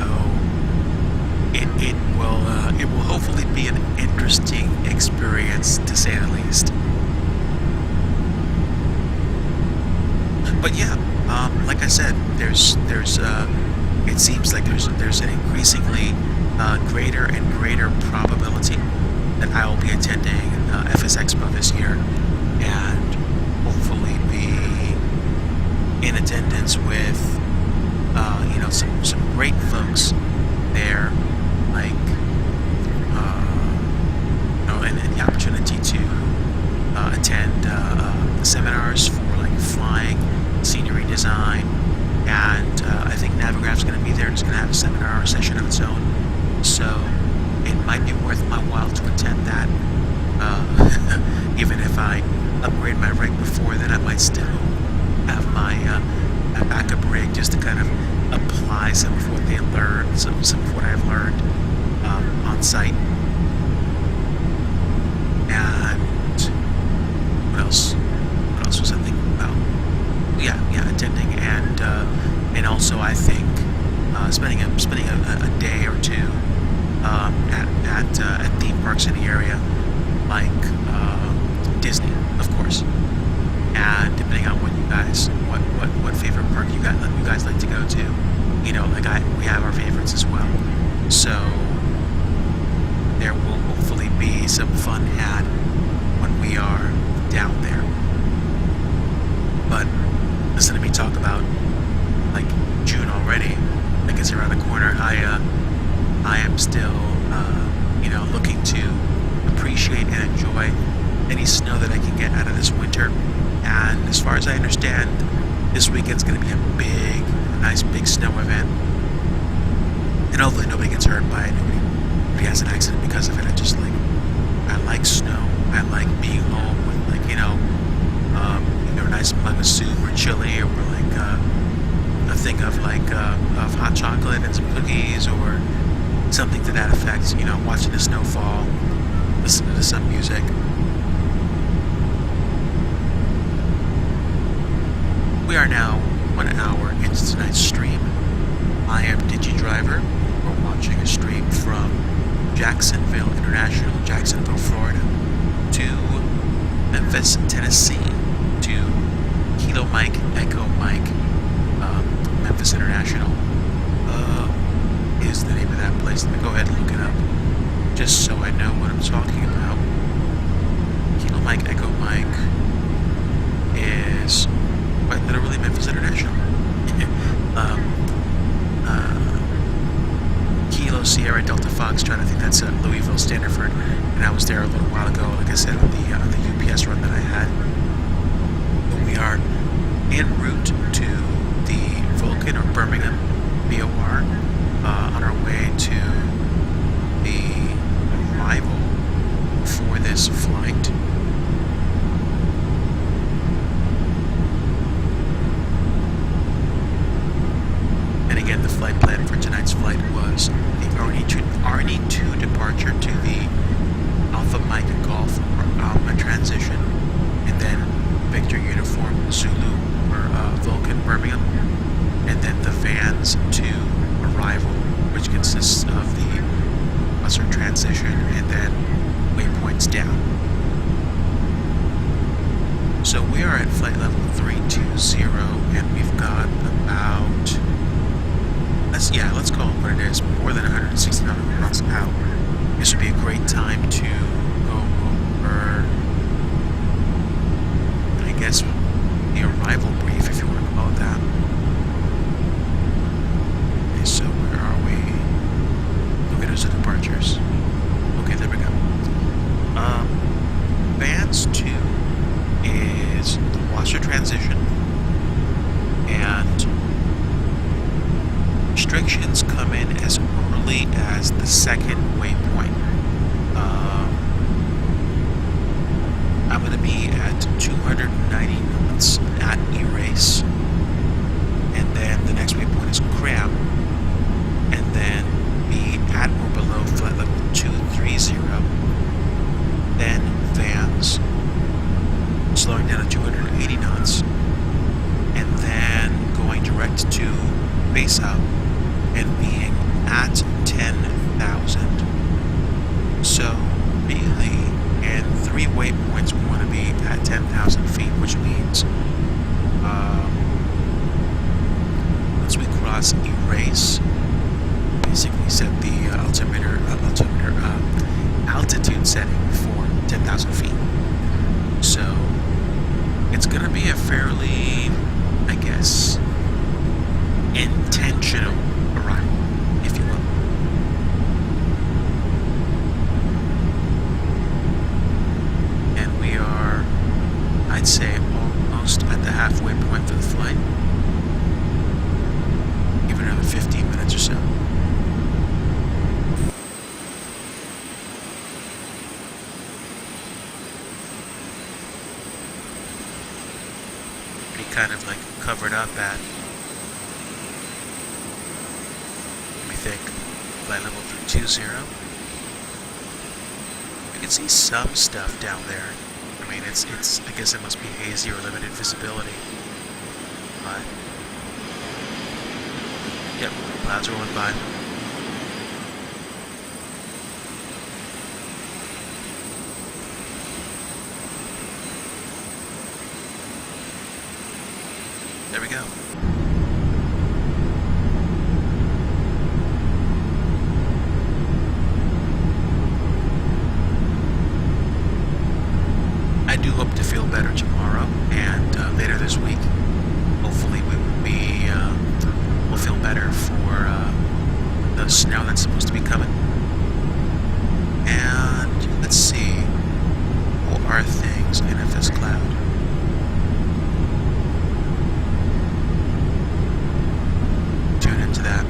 Speaker 1: it will hopefully be an interesting experience, to say the least. But yeah, like I said, there's it seems like there's an increasingly greater and greater probability that I will be attending FS Expo this year, and hopefully be in attendance with some great folks there, like and the opportunity to attend seminars for like flying, scenery design, and I think Navigraph's going to be there. It's going to have a seminar or session of its own, so it might be worth my while to attend that. Even if I upgrade my rig before then, I might still have my backup rig just to kind of apply some of what they learned, some of what I've learned on site. And what else? What else was I thinking about? Yeah, attending, and also I think spending a day or two at theme parks in the area, like Disney, of course, and depending on what favorite park you guys like to go to, we have our favorites as well. So there will hopefully be some fun had when we are down there. But listen to me talk about like June already, like it's around the corner. I am still looking to appreciate and enjoy any snow that I can get out of this winter. And as far as I understand, this weekend's going to be a nice big snow event, and hopefully nobody gets hurt by it. Nobody has an accident because of it. I like snow. I like being home with a nice mug of soup or chili, or like a thing of hot chocolate and some cookies, or something to that effect. Watching the snow fall, listening to some music. We are now 1 hour into tonight's stream. I am DigiDriver. We're watching a stream from Jacksonville International, Jacksonville, Florida, to Memphis, Tennessee, to Kilo Mike, Echo Mike, Memphis International. Is the name of that place. Let me go ahead and look it up, just so I know what I'm talking about. Kilo Mike, Echo Mike is quite literally Memphis International. Kilo Sierra Delta Fox, trying to think that's Louisville, Standerford, and I was there a little while ago, like I said, on the UP GPS run that I had. But we are en route to the Vulcan or Birmingham BOR on our way to the arrival for this flight. And again, the flight plan for tonight's flight was the ARNEY2 departure to the Alpha Mike Golf transition, and then Victor Uniform Zulu or Vulcan Birmingham, and then the VANZE2 arrival, which consists of the WASER transition and then waypoints down. So we are at flight level 320, and we've got about, let's call it what it is, more than 160 nautical miles an hour. This would be a great time to go over, I guess, the arrival brief, if you want to call it that. Okay, so where are we? Okay, those are departures. Okay, there we go. VANZE2 is the WASER transition, and restrictions come in as early as the second waypoint. I'm going to be at 290 knots at erase, and then the next waypoint is cram, and then be at or below flight level 230, then VANZE, slowing down to 280 knots, and then going direct to base up and being at 10,000. So really, in 3 waypoints, we want to be at 10,000 feet, which means once we cross erase, basically set the altitude setting for 10,000 feet. So it's going to be a fairly, I guess, intentional arrival, if you will. And we are, I'd say, almost at the halfway point for the flight. Give it another 15 minutes or so. Kind of like covered up at, let me think, flight level 320. You can see some stuff down there. I mean, it's I guess it must be hazy or limited visibility. But yep, clouds rolling by. There we go. I do hope to feel better tomorrow and later this week. Hopefully we will be, we'll feel better for the snow that's supposed to be coming. And let's see, what are things in FSCloud? Tune into that.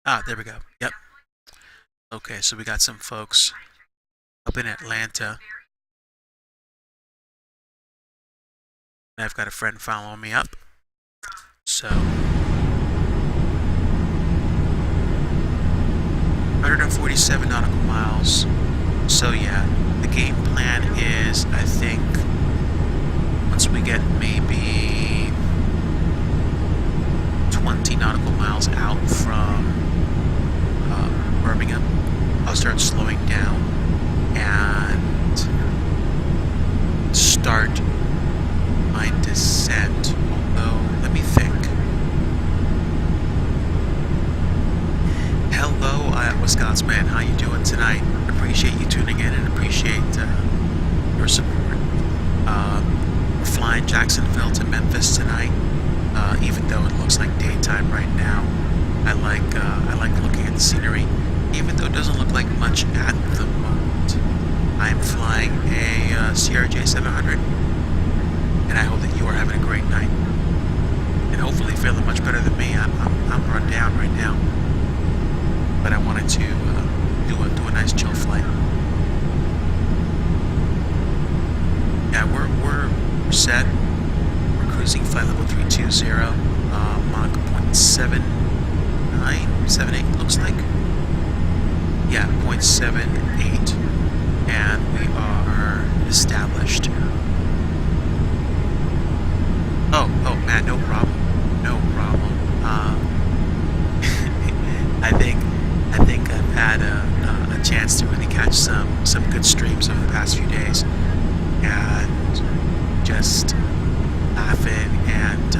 Speaker 1: Ah, there we go. Yep. Okay, so we got some folks up in Atlanta. And I've got a friend following me up. So 147 nautical miles. So yeah, the game plan is, I think, once we get maybe 20 nautical miles out from Birmingham, I'll start slowing down and start my descent. Although, let me think. Hello, Wisconsin. How you doing tonight? Appreciate you tuning in and appreciate your support. We're flying Jacksonville to Memphis tonight, even though it looks like daytime right now. I like looking at the scenery. even though it doesn't look like much at the moment, I'm flying a CRJ 700, and I hope that you are having a great night, and hopefully feeling much better than me. I'm run down right now, but I wanted to do a nice chill flight. Yeah, we're set. We're cruising flight level 320, Mach 0.7978 looks like. Yeah, 0.78, and we are established. Oh man, no problem. I think I've had a chance to really catch some good streams over the past few days, and just laughing and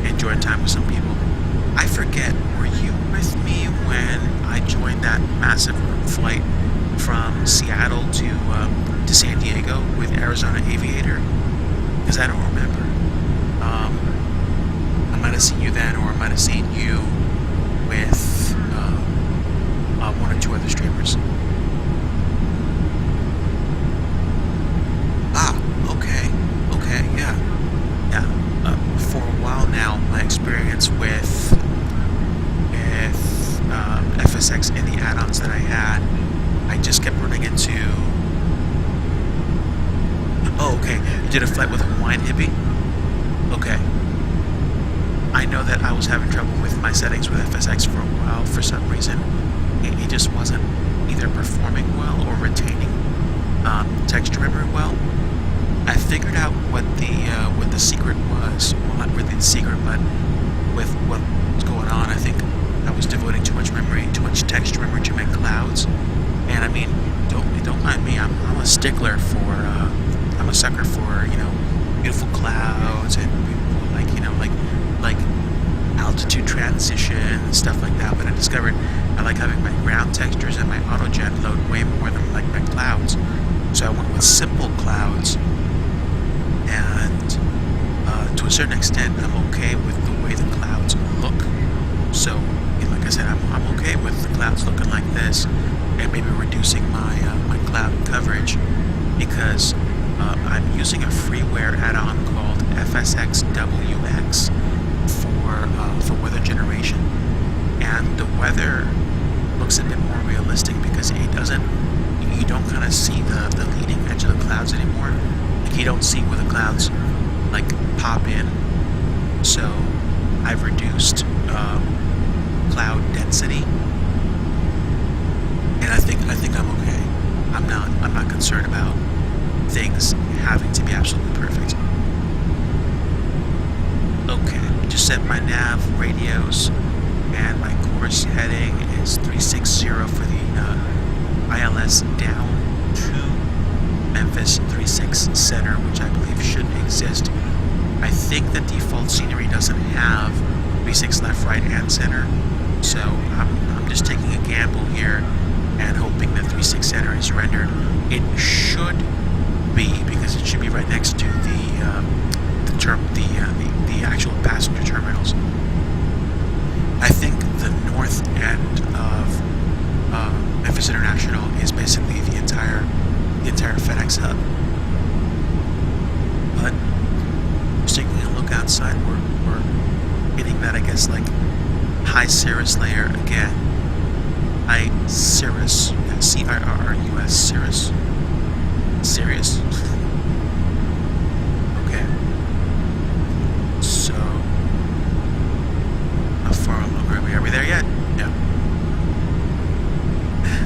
Speaker 1: enjoying time with some people. I forget, were you with me when I joined that massive flight from Seattle to San Diego with Arizona Aviator? Because I don't remember. I might have seen you then, or I might have seen you with one or two other streamers. Okay, yeah. For a while now, my experience with FSX and the add-ons that I had, I just kept running into... Oh, okay, you did a flight with a Hawaiian hippie? Okay. I know that I was having trouble with my settings with FSX for a while. For some reason, it just wasn't either performing well or retaining texture memory well. I figured out what the secret was. Well, not really the secret, but with what was going on, I think I was devoting too much texture memory to my clouds. And I mean, don't mind me. I'm a stickler for. I'm a sucker for beautiful clouds and like altitude transition and stuff like that. But I discovered I like having my ground textures and my autojet load way more than like my clouds. So I went with simple clouds, and to a certain extent, I'm okay with the way the clouds look. So, like I said, I'm okay with the clouds looking like this, and maybe reducing my cloud coverage, because I'm using a freeware add-on called FSXWX for weather generation, and the weather looks a bit more realistic because it doesn't. You don't kind of see the leading edge of the clouds anymore. Like, you don't see where the clouds like pop in. So I've reduced cloud density, and I think I'm okay. I'm not concerned about things having to be absolutely perfect. Okay, just set my nav radios, and my course heading is 360 for the ILS down to Memphis 36 center, which I believe shouldn't exist. I think the default scenery doesn't have 36 left, right, and center, so I'm just taking a gamble here and hoping that 36 center is rendered. It should be, because it should be right next to the actual passenger terminals. I think the north end of Memphis International is basically the entire FedEx hub. But just taking a look outside, we're hitting that, I guess, like high cirrus layer again. High cirrus, CIRRUS, cirrus, Sirius. Okay. So, how far along are we? Are we there yet? No.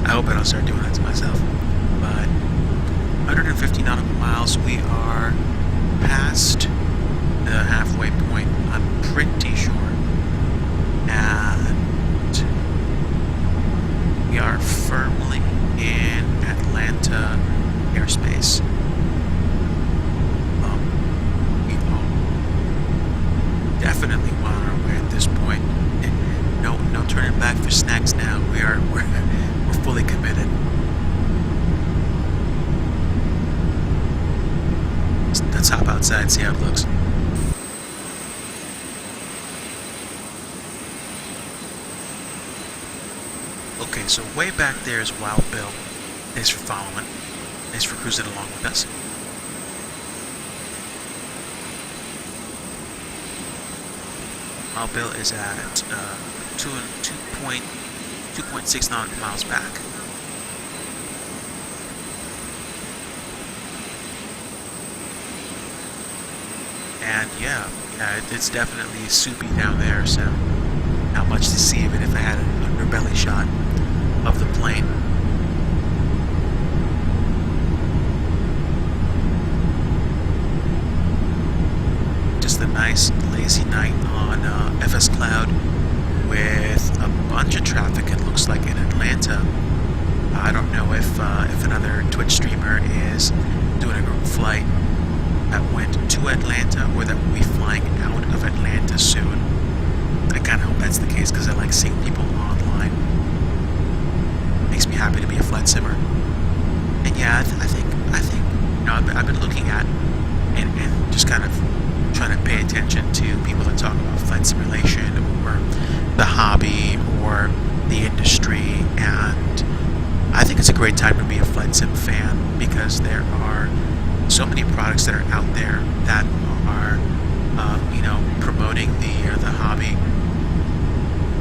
Speaker 1: I hope I don't start doing that to myself. But 150 nautical miles, we are past the halfway point, I'm pretty sure. And we are firmly in Atlanta airspace. We are definitely well on our way at this point. No turning back for snacks now. We're fully committed. Let's hop outside and see how it looks. Okay, so way back there is Wild Bill. Thanks for following. Thanks for cruising along with us. Wild Bill is at 2.6 nautical miles back. And yeah, it's definitely soupy down there, so not much to see even if I had an underbelly shot of the plane. Just a nice lazy night on FSCloud with a bunch of traffic, it looks like, in Atlanta. I don't know if another Twitch streamer is doing a group flight that went to Atlanta or that will be flying out of Atlanta soon. I kind of hope that's the case because I like seeing people online. Makes me happy to be a flight simmer. And yeah, I think you know, I've been looking at and just kind of trying to pay attention to people that talk about flight simulation or the hobby or the industry, and I think it's a great time to be a flight sim fan because there are so many products that are out there that are, you know, promoting the hobby,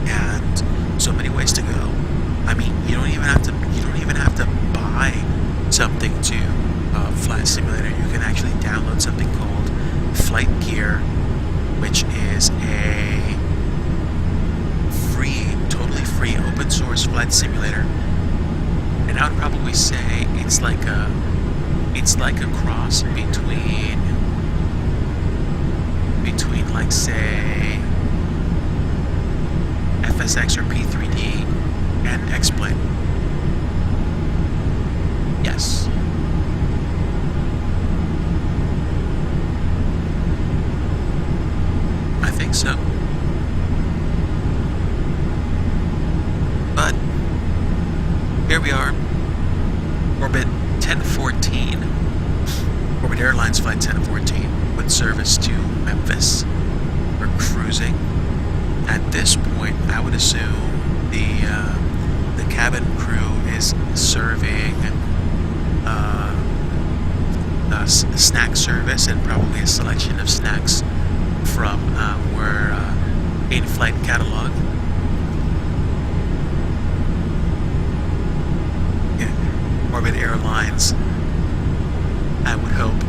Speaker 1: and so many ways to go. I mean, you don't even have to buy something to fly a simulator. You can actually download something called Flight Gear, which is a totally free open source flight simulator. And I would probably say it's like a cross between like, say, FSX or P3D and X-Plane. Yes. I think so. But here we are, orbit 1014, Orbit Airlines Flight 1014, with service to Memphis. We're cruising. At this point, I would assume the cabin crew is serving snack service and probably a selection of snacks from our in-flight catalog. Orbit Airlines, I would hope.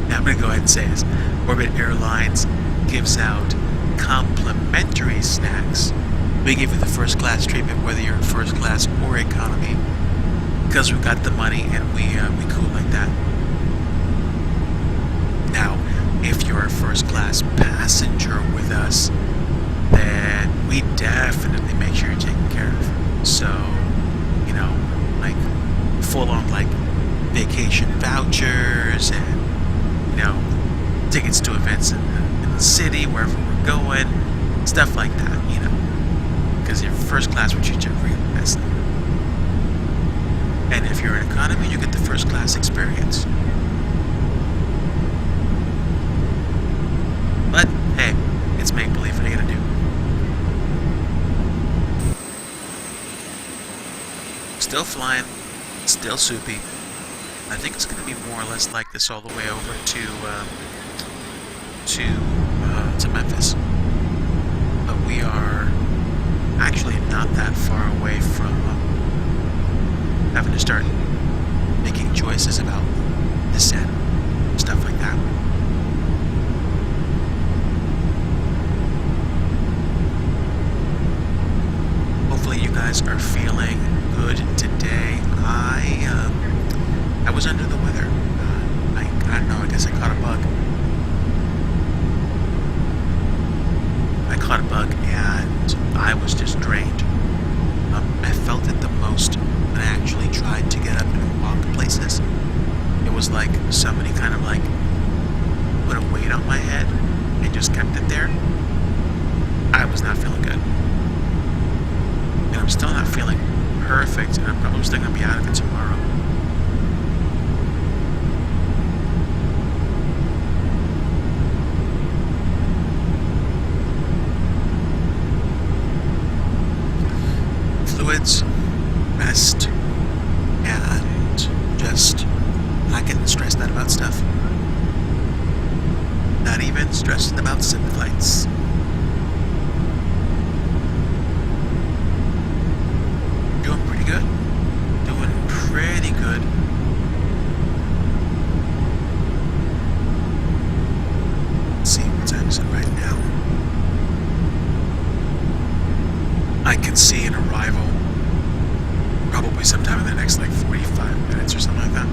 Speaker 1: Now I'm going to go ahead and say this. Orbit Airlines gives out complimentary snacks. We give you the first class treatment whether you're in first class or economy because we've got the money and we cool like that. Now, if you're a first class passenger with us, then we definitely make sure you're taken care of. So, you know, like full-on like vacation vouchers and, you know, tickets to events in the city, wherever we're going, stuff like that, you know. Because if you're first class, we treat you really best. And if you're in economy, you get the first class experience. But hey, it's make-believe. What are you gonna do? Still flying, still soupy. I think it's going to be more or less like this all the way over to Memphis. But we are actually not that far away from having to start making choices about descent, stuff like that. Hopefully you guys are feeling good today. I was under the weather. I don't know, I guess I caught a bug. And I was just drained. I felt it the most when I actually tried to get up and walk places. It was like somebody kind of like put a weight on my head and just kept it there. I was not feeling good. And I'm still not feeling perfect, and I'm probably still going to be out of it tomorrow. and stressing about sim flights. Doing pretty good. Doing pretty good. Let's see what time is it right now. I can see an arrival probably sometime in the next like 45 minutes or something like that.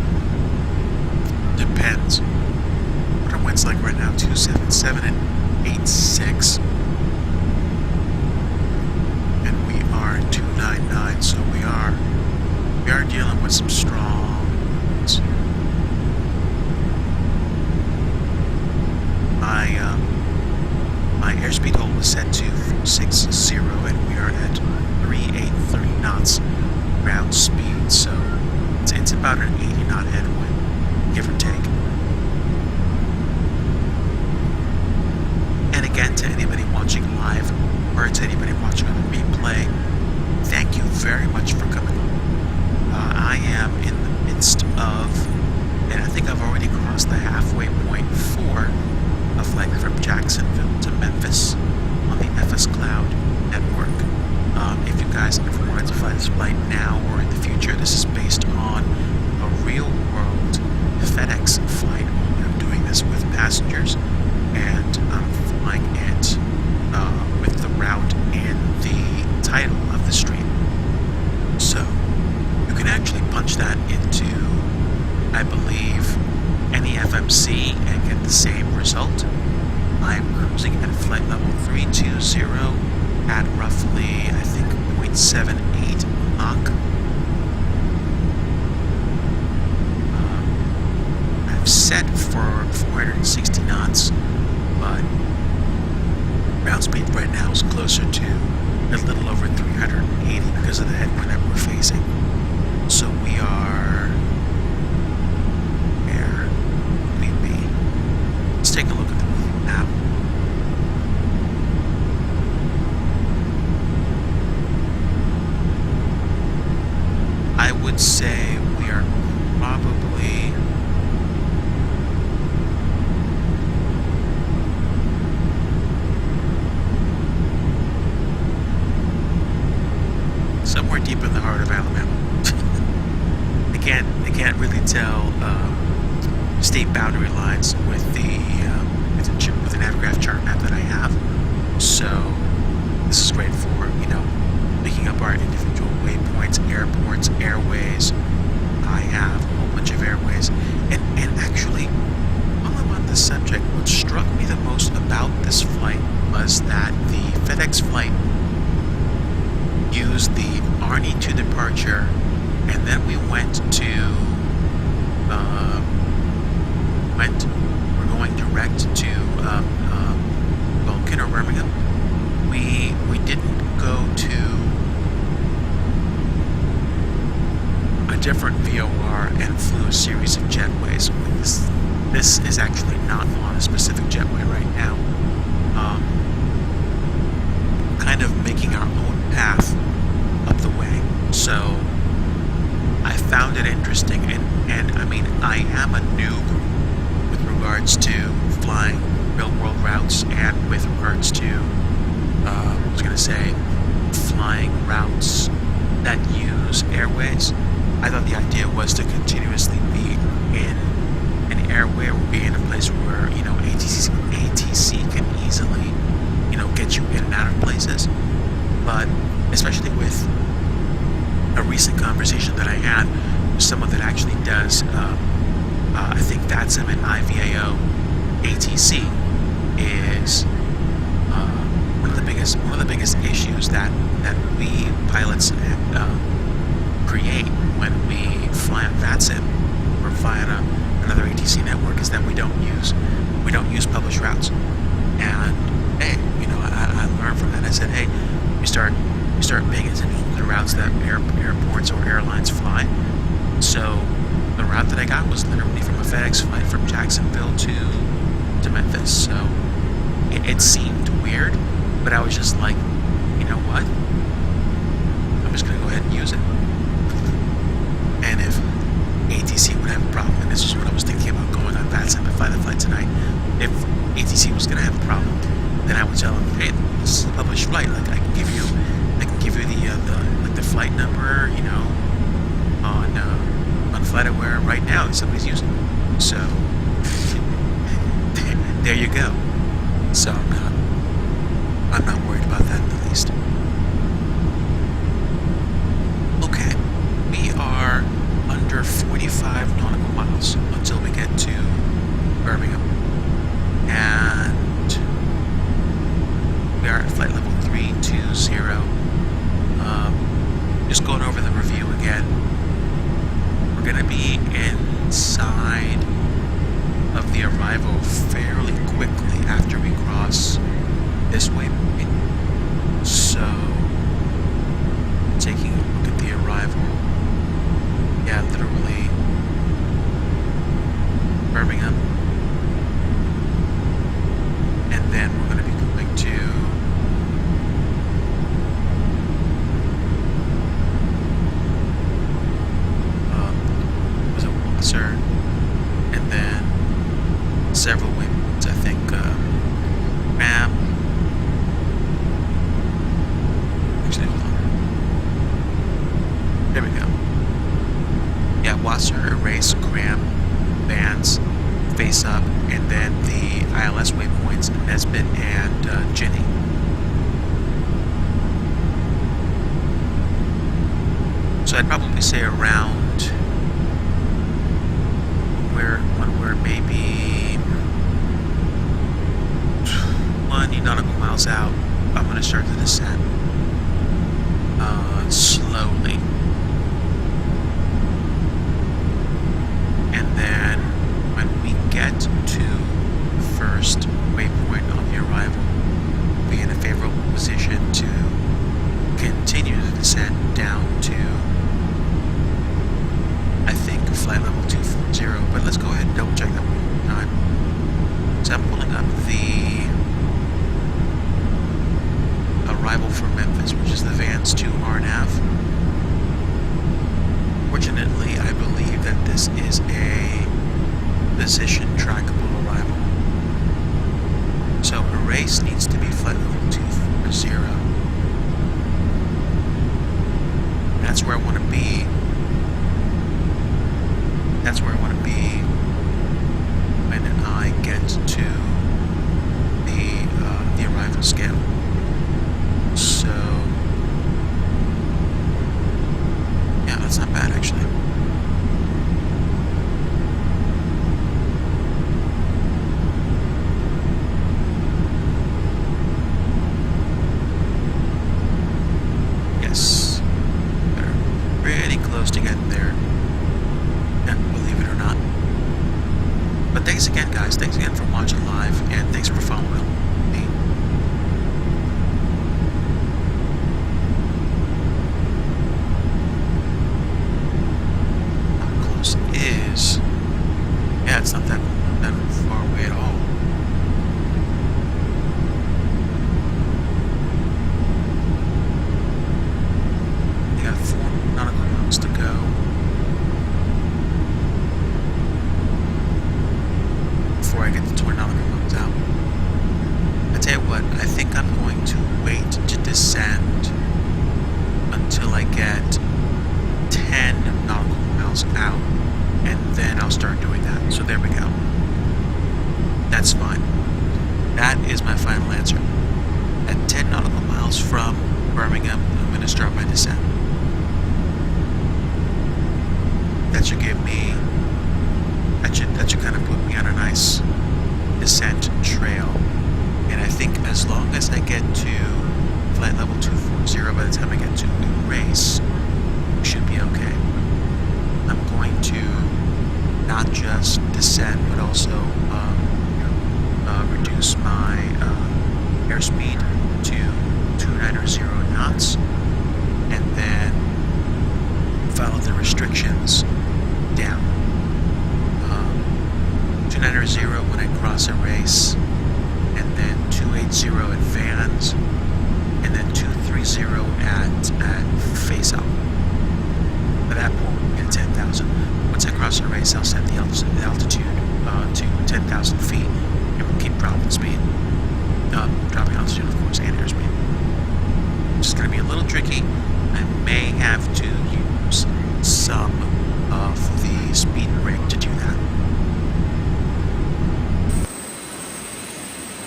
Speaker 1: Depends. What our wind's like right now, 277 and 86. And we are 299, so we are dealing with some strong winds. My airspeed hold was set to 60 and we are at 3830 knots ground speed, so it's about an 80 knot headwind, give or take. And again, to anybody watching live or to anybody watching on the replay, thank you very much for coming on. I am in the midst of, and I think I've already crossed the halfway point for a flight from Jacksonville to Memphis on the FSCloud network. If you guys ever wanted to fly this flight now or in the future, this is based on a real-world FedEx flight. I'm doing this with passengers, and I'm flying it with the route in the title of the stream. So you can actually punch that into, I believe, any FMC and get the same result. I'm cruising at flight level 320 at roughly, I think, 0.78 Mach. I've set for 460 knots, but ground speed right now is closer to a little over 380 because of the headwind that we're facing. So we are... where would we be? Let's take a look at the map. I would say we are probably somewhere deep in the heart of Alabama. I can't really tell state boundary lines with the Navigraph chart map that I have. So this is great for, picking up our individual waypoints, airports, airways. I have a whole bunch of airways. And actually, while I'm on this subject, what struck me the most about this flight was that the FedEx flight used the ARNEY2 departure, and then we went to we're going direct to Vulcan or Birmingham. We didn't go to a different VOR and flew a series of jetways. This is actually not on a specific jetway right now. Kind of making our own path up the way. So I found it interesting, and I mean, I am a noob with regards to flying real-world routes and with regards to, I was going to say, flying routes that use airways. I thought the idea was to continuously be in an airway or be in a place where, ATC can easily, get you in and out of places. But especially with a recent conversation that I had with someone that actually does, I think VATSIM and IVAO ATC is one of the biggest issues that we pilots create when we fly on VATSIM or fly on another ATC network is that we don't use published routes. And hey, I learned from that. I said, hey, we start paying attention to the routes that airports or airlines fly. So the route that I got was literally from a FedEx flight from Jacksonville to Memphis. So it seemed weird, but I was just like, you know what? I'm just gonna go ahead and use it. And if ATC would have a problem, and this is what I was thinking about going on VATSIM to fly the flight tonight, if ATC was going to have a problem, then I would tell them, hey, this is a published flight. Like I can give you the flight number, you know, on FlightAware right now that somebody's using. So there you go. So I'm not worried about that in the least. Okay, we are under 45 nautical miles until we get to Birmingham, and we are at flight level 320. Just going over the review again. We're going to be inside of the arrival fairly quickly after we cross this waypoint. So, taking a look at the arrival, yeah, literally Birmingham, and then we're going to be going to WASER, and then several waypoints, I think, KMEM. Actually, hold on. There we go. Yeah, WASER, Erase, KMEM, VANZE, Face Up, and then the ILS waypoints, Nesbit and Ginny. So I'd probably say around when we're maybe 20 nautical miles out, I'm going to start the descent slowly. And then when we get to the first waypoint on the arrival, we'll be in a favorable position to continue the descent down to, I think, flight level 240, but let's go ahead and double check that one more time. So I'm pulling up the arrival for Memphis, which is the VANZE2 RNAV. Fortunately, I believe that this is a position trackable arrival. So Erase needs to be flight level 240. That's where I want to be. That's where I want to be when I get to the arrival scale. So yeah, that's not bad actually. Yes, we're pretty close to getting there. Believe it or not. But thanks again, guys. Thanks again for watching live, and thanks for following me. How close is? Yeah, it's not that far away at all. We got 4 nautical miles to go. Before I get the 20 nautical miles out. I tell you what, I think I'm going to wait to descend until I get 10 nautical miles out, and then I'll start doing that. So there we go. That's fine. That is my final answer. At 10 nautical miles from Birmingham, I'm going to start my descent. That should give me that should kind of put me on a nice descent trail. And I think as long as I get to flight level 240 by the time I get to Erase, we should be okay. I'm going to not just descend, but also reduce my airspeed to 290 knots, and then follow the restrictions down. 290 when I cross Erase, and then 280 at VANZE, and then 230 at Face Up. At that point, we'll get 10,000. Once I cross Erase, I'll set the altitude to 10,000 feet, and we'll keep dropping speed. Dropping altitude, of course, and airspeed. It's just going to be a little tricky. I may have to use some of the speed brake to do that.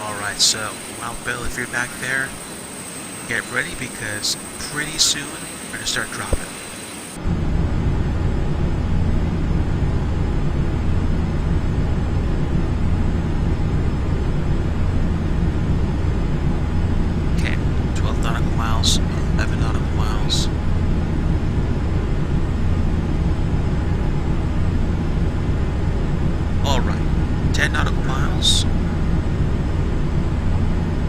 Speaker 1: Alright, so, Wild Bill, if you're back there, get ready because pretty soon we're going to start dropping. Okay, 12 nautical miles, 11 nautical miles. Alright, 10 nautical miles.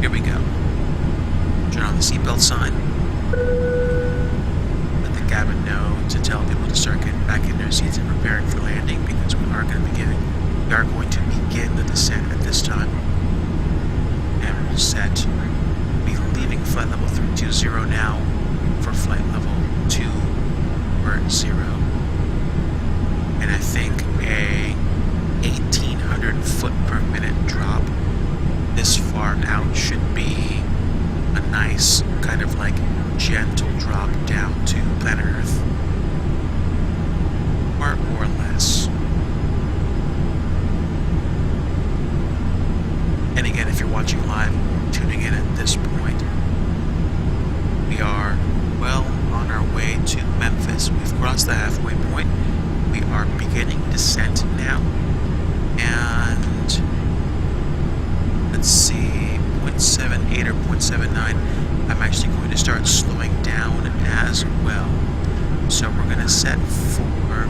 Speaker 1: Here we go. Turn on the seatbelt sign. Let the cabin know to tell people to start getting back in their seats and preparing for landing because we are going to begin the descent at this time. And we'll set, be leaving flight level 320 now for flight level 2 or 0. And I think a 1,800 foot per minute drop this far out should be a nice kind of like gentle drop down to planet Earth, more or less. And again, if you're watching live, tuning in at this point, we are well on our way to Memphis. We've crossed the halfway point. We are beginning descent now, and let's see, 0.78 or 0.79. I'm actually going to start slowing down as well. So we're going to set for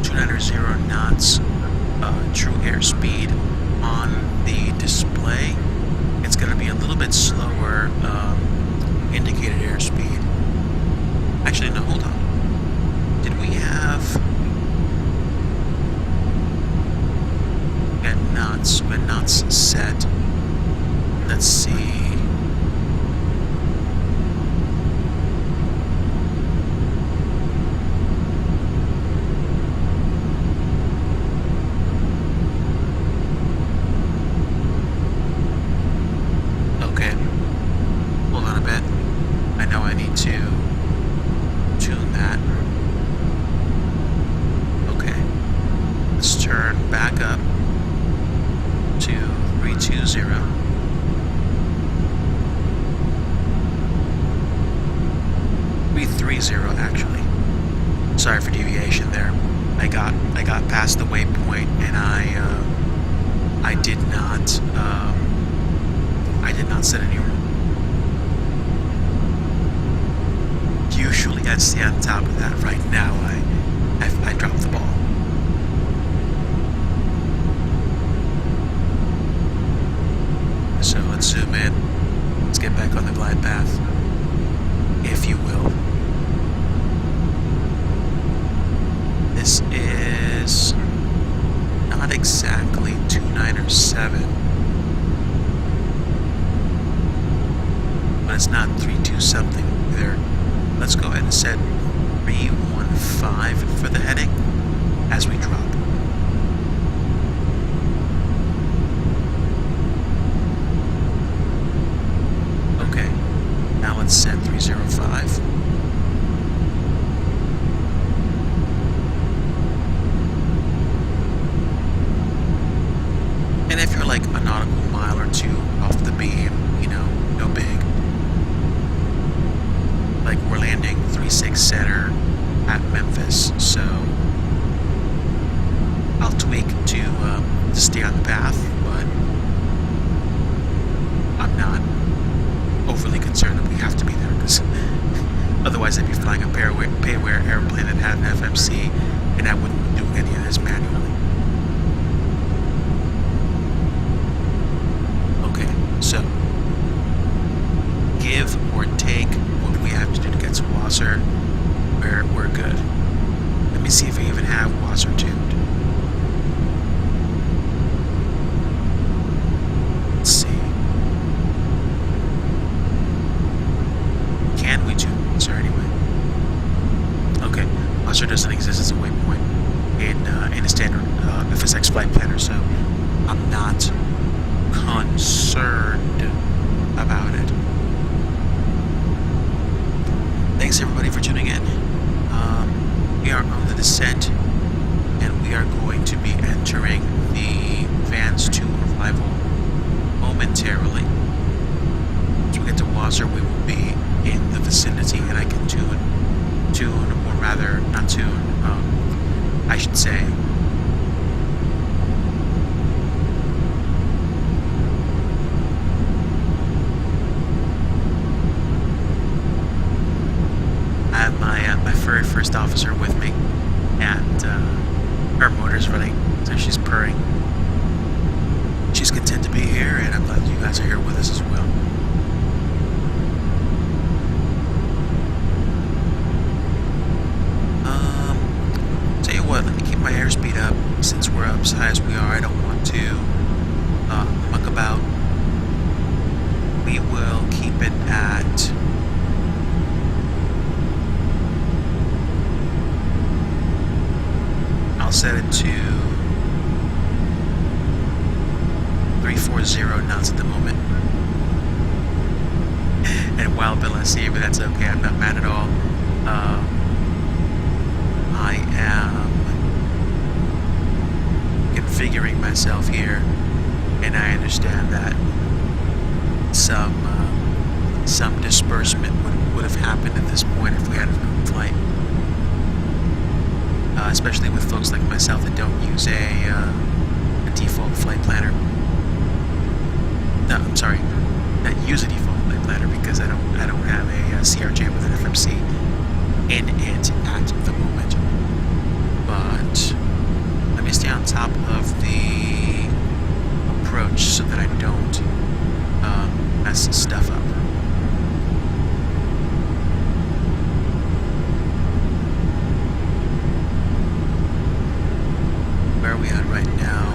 Speaker 1: 290 knots true airspeed on the display. It's going to be a little bit slower indicated airspeed. Actually, no, hold on. Did we have... We had knots set. Let's see. Okay. Hold on a bit. I know I need to tune that. Okay. Let's turn back up to 320. Actually. Sorry for deviation there. I got past the waypoint and I did not set any. Usually I'd stay on top of that. Right now I dropped the ball. So let's zoom in. Let's get back on the glide path, if you will. This is not exactly 297, but it's not 32 something either. Let's go ahead and set 315 for the heading as we drop. Okay, now let's set 305. And if you're like a nautical mile or two off the beam, you know, no big. Like we're landing 3-6 center at Memphis, so I'll tweak to stay on the path, but I'm not overly concerned that we have to be there, because otherwise I'd be flying a payware airplane that had an FMC, and I wouldn't be doing any of this manually. So, give or take what we have to do to get to WASER, we're good. Let me see if we even have WASER tuned. Let's see. Can we tune WASER anyway? Okay, WASER doesn't exist as a waypoint. flight planner, so I'm not concerned about it. Thanks everybody for tuning in. We are on the descent, and we are going to be entering the VANZE2 arrival momentarily. Once we get to WASER, we will be in the vicinity, and I can tune, or rather, not tune, I should say, I have my very first officer with me, and her motor's running, so she's purring. She's content to be here, and I'm glad you guys are here with us as well. Tell you what, let me keep my airspeed up. Since we're up as high as we are, I don't want to muck about. We will keep it at set it to 340 knots at the moment. And wild Bill, I see, but that's okay. I'm not mad at all. I am configuring myself here, and I understand that some disbursement would have happened at this point if we had a flight. Especially with folks like myself that don't use a default flight planner. No, I'm sorry, not use a default flight planner because I don't have a CRJ with an FMC in it at the moment. But let me stay on top of the approach so that I don't mess stuff up. Where are we at right now?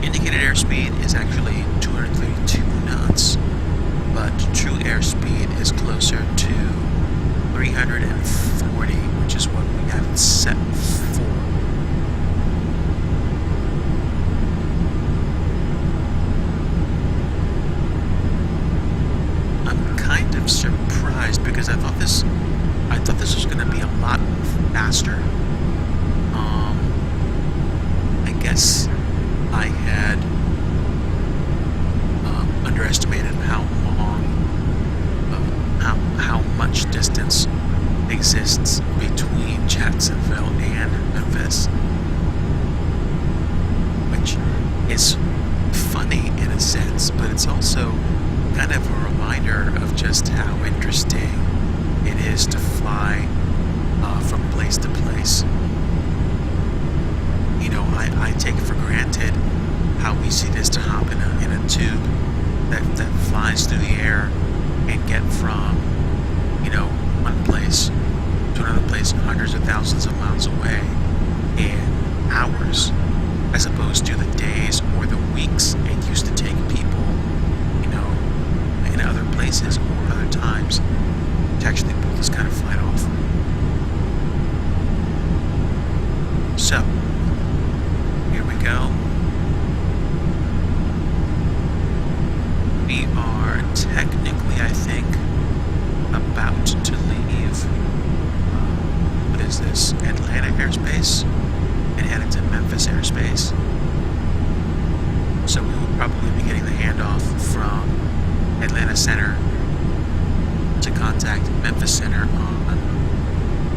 Speaker 1: Indicated airspeed is actually 232 knots, but true airspeed is closer to 340, which is what we have it set for. I'm kind of surprised because I thought this was going to be a lot faster. I guess I had underestimated how long, how much distance exists between Jacksonville and Memphis, which is funny in a sense, but it's also kind of a reminder of just how interesting it is to fly from place to place. You know, I take for granted how easy it is to hop in a tube that flies through the air and get from, you know, one place to another place hundreds of thousands of miles away in hours, as opposed to the days or the weeks it used to take people, you know, in other places or other times to actually pull this kind of flight off. So, here we go. We are technically, I think, about to leave, what is this, Atlanta airspace, and headed to Memphis airspace. So we will probably be getting the handoff from Atlanta Center to contact Memphis Center on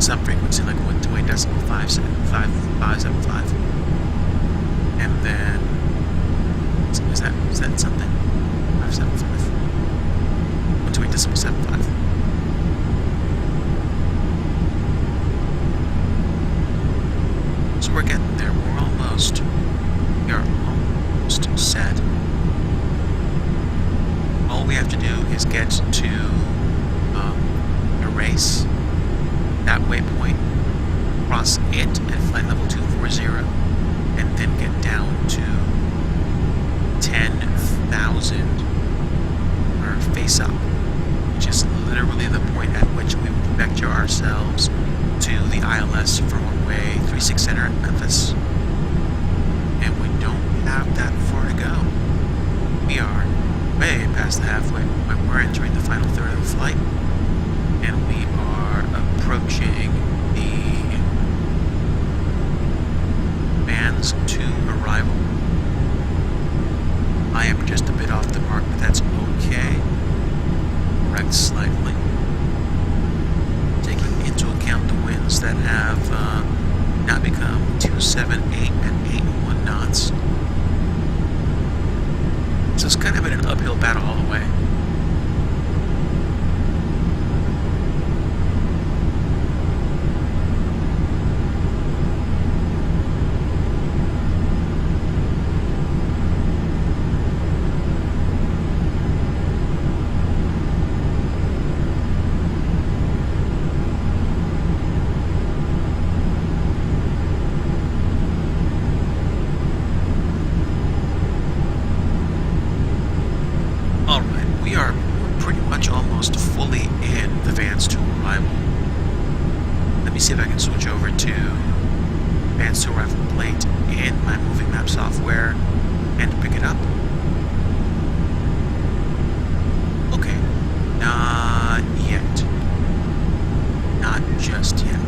Speaker 1: some frequency, like 128.575. And then, is that something? 575. 128.75. So we're getting there. We're almost set. All we have to do is get to erase that waypoint, cross it at flight level 240, and then get down to 10,000 or face up which is literally the point at which we vector ourselves to the ILS for one-way 36 center at Memphis. And we don't have that far to go. We are way past the halfway point. We're entering the final third of the flight, and we are approaching the VANZE2 arrival. I am just a bit off the mark, but that's okay. Correct slightly. Taking into account the winds that have now become 278 and 81 knots. So it's kind of been an uphill battle all the way. See if I can switch over to VANZE2 arrival plate in my moving map software and pick it up. Okay, not yet. Not just yet.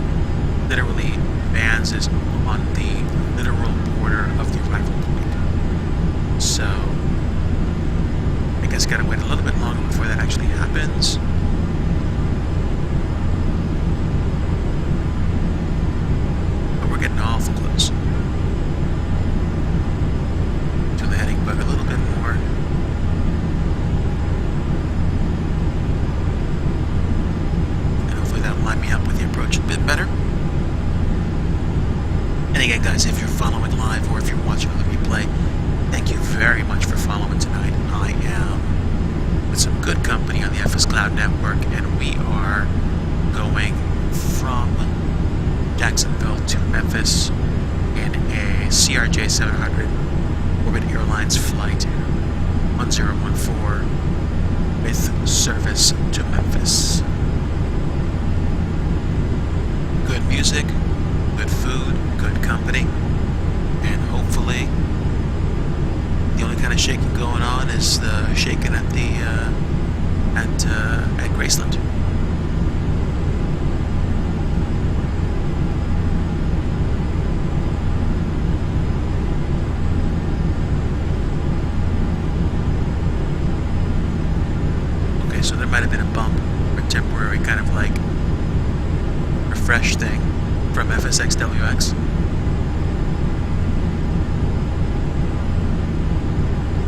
Speaker 1: Literally, VANZE is on the literal border of the arrival point. So, I guess gotta wait a little bit longer before that actually happens. Getting awful close to the heading bug a little bit more. And hopefully that'll line me up with the approach a bit better. And again, guys, if you're following live or if you're watching on the replay, thank you very much for following tonight. I am with some good company on the FSCloud network, and we are going from Jacksonville to Memphis in a CRJ 700 Orbit Airlines flight 1014 with service to Memphis. Good music, good food, good company, and hopefully the only kind of shaking going on is the shaking at the at Graceland. So there might have been a bump or temporary kind of like refresh thing from FSXWX.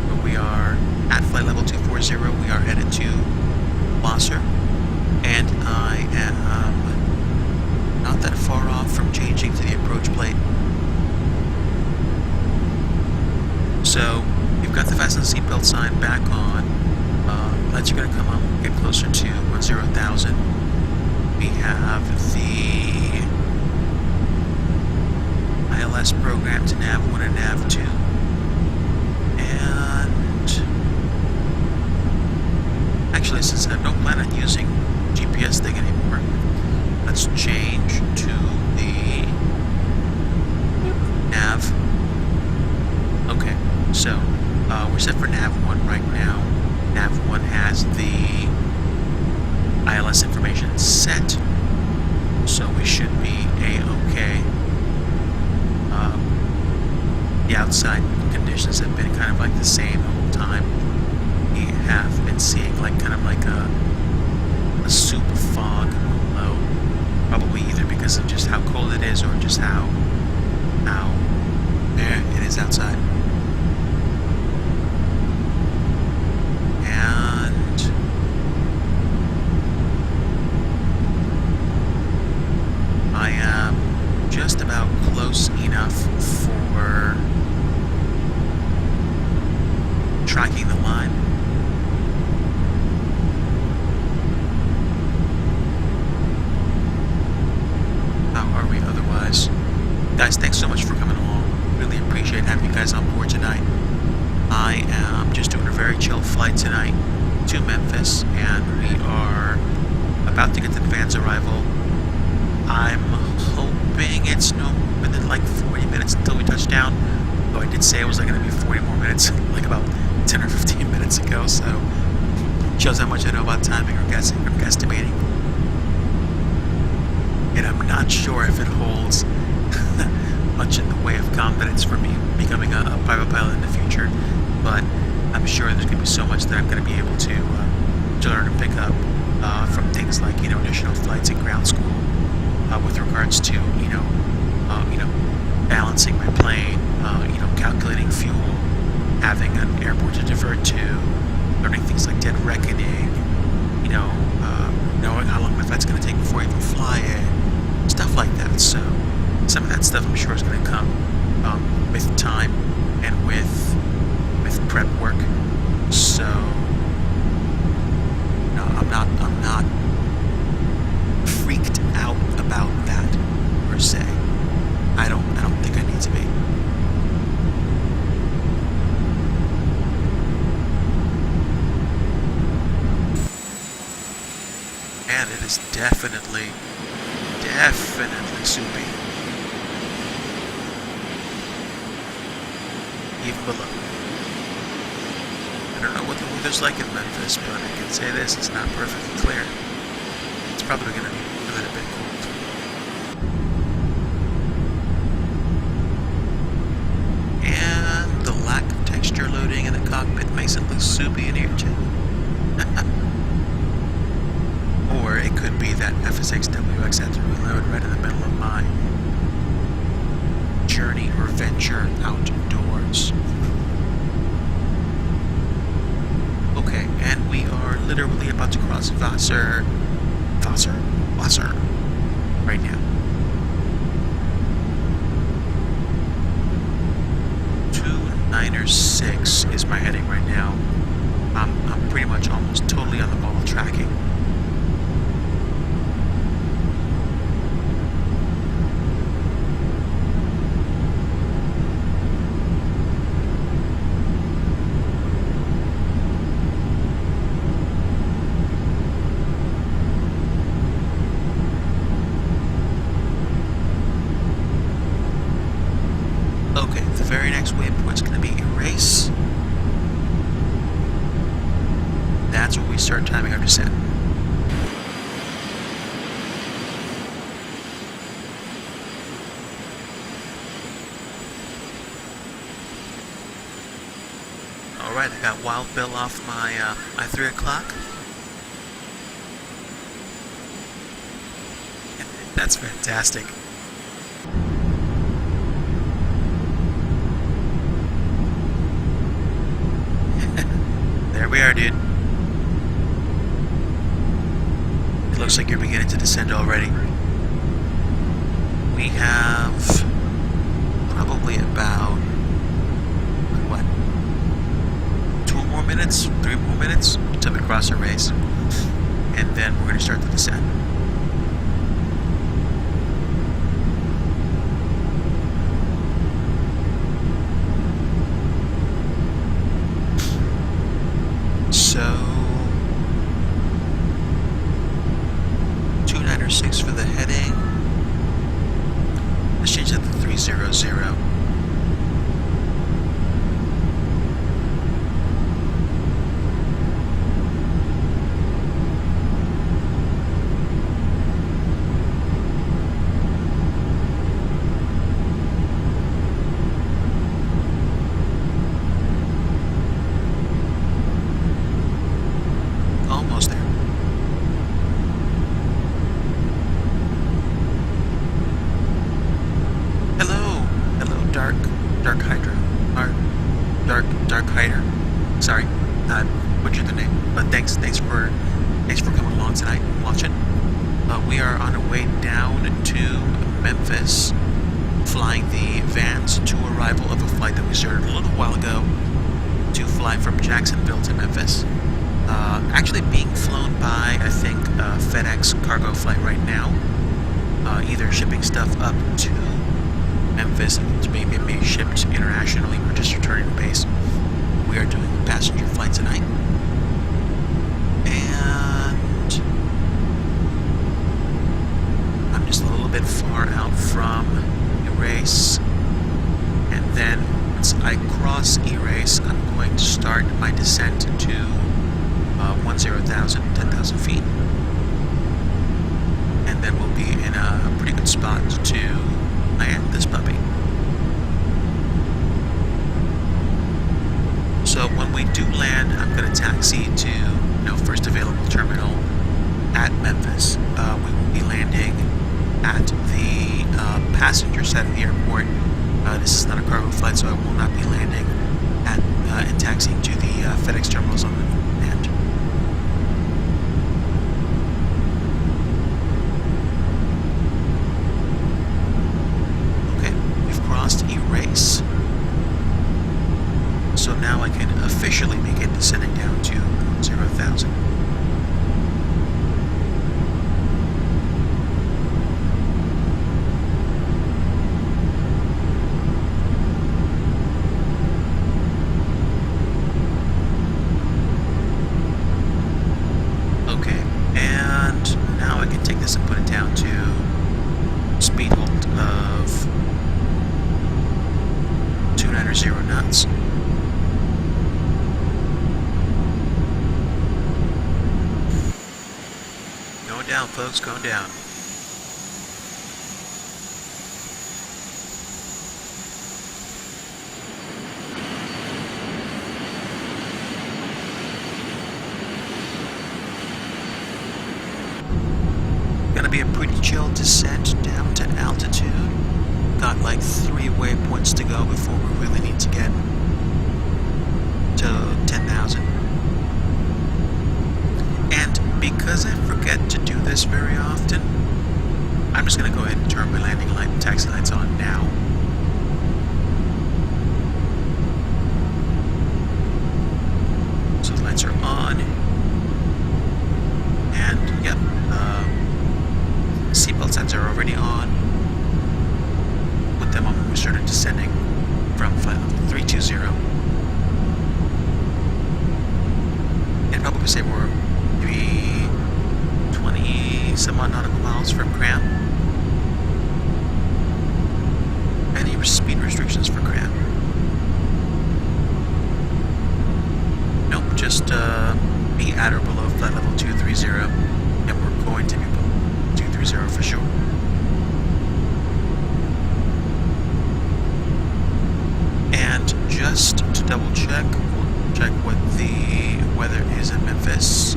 Speaker 1: But we are at flight level 240. We are headed to WASER, and I am not that far off from changing to the approach plate. So we've got the fasten seatbelt sign back on. Lights are going to come up, get closer to 10,000. We have the ILS program to nav1 and nav2. And actually, since I don't plan on using GPS thing anymore, let's change to the nav. Okay, so we're set for nav1 right now. Nav1 has the ILS information set, so we should be A-OK. The outside conditions have been kind of like the same the whole time. We have been seeing like kind of like a super fog low, probably either because of just how cold it is or just how it is outside. I am just about close enough for tracking the line. How are we otherwise? Guys, thanks so much for coming along. Really appreciate having you guys on board tonight. I am just doing a very chill flight tonight. to Memphis, and we are about to get to the van's arrival. I'm hoping it's no more than like 40 minutes until we touch down, though I did say it was like going to be 40 more minutes, like about 10 or 15 minutes ago, so shows how much I know about timing or guessing or guesstimating. And I'm not sure if it holds much in the way of confidence for me becoming a private pilot in the future, but I'm sure there's going to be so much that I'm going to be able to learn and pick up from things like, additional flights in ground school with regards to, balancing my plane, calculating fuel, having an airport to divert to, learning things like dead reckoning, knowing how long my flight's going to take before I even fly it, stuff like that. So some of that stuff I'm sure is going to come with time and with prep work. So no, I'm not freaked out about that per se. I don't think I need to be. And it is definitely soupy. Even below. I don't know what the weather's like in Memphis, but I can say this, it's not perfectly clear. It's probably going to be a little bit cold. And the lack of texture loading in the cockpit makes it look soupy in here too. Or it could be that FSCloud had to reload right in the middle of my journey or venture outdoors. Okay, and we are literally about to cross WASER right now. 296 is my heading right now. I'm pretty much almost totally on the ball of tracking. Okay, the very next waypoint is going to be erase. That's where we start timing our descent. Alright, I got Wild Bill off my 3 o'clock. That's fantastic. There we are, dude. It looks like you're beginning to descend already. We have probably about, what, 2 more minutes, 3 more minutes till we cross our race. And then we're going to start the descent. So 296 for the heading. Let's change that to 300. Almost there. Hello, Dark Hydra, or Dark Hider. Sorry, I butchered the name, but thanks for coming along tonight and watching. We are on our way down to Memphis, flying the VANZE2 arrival of a flight that we started a little while ago to fly from Jacksonville to Memphis. Actually being flown by, I think, FedEx cargo flight right now. Either shipping stuff up to Memphis and maybe it be shipped internationally or just returning to base. We are doing a passenger flight tonight. And I'm just a little bit far out from Erase. And then once I cross Erase, I'm going to start my descent to 10,000 feet. And then we'll be in a pretty good spot to land this puppy. So when we do land, I'm going to taxi to first available terminal at Memphis. We will be landing at the passenger side of the airport. This is not a cargo flight, so I will not be landing at and taxiing to the FedEx terminals on the end. Okay, we've crossed Erase. So now I can officially begin descending down to 0,000. Okay, and now I can take this and put it down to speed hold of 290 knots. Going down, folks, going down. Gonna be a pretty chill descent down to altitude. Got like 3 waypoints to go before we really need to get to 10,000. And because I forget to do this very often, I'm just going to go ahead and turn my landing light and taxi lights on now. So the lights are on. And, yep, seatbelt signs are already on. Put them on when we started descending from flight level 320. And probably say we're maybe 20 some odd nautical miles from Cram. Any speed restrictions for Cram? Nope, just be at or below flight level 230, and we're going to be below 230 for sure. And just to double check, we'll check what the weather is in Memphis.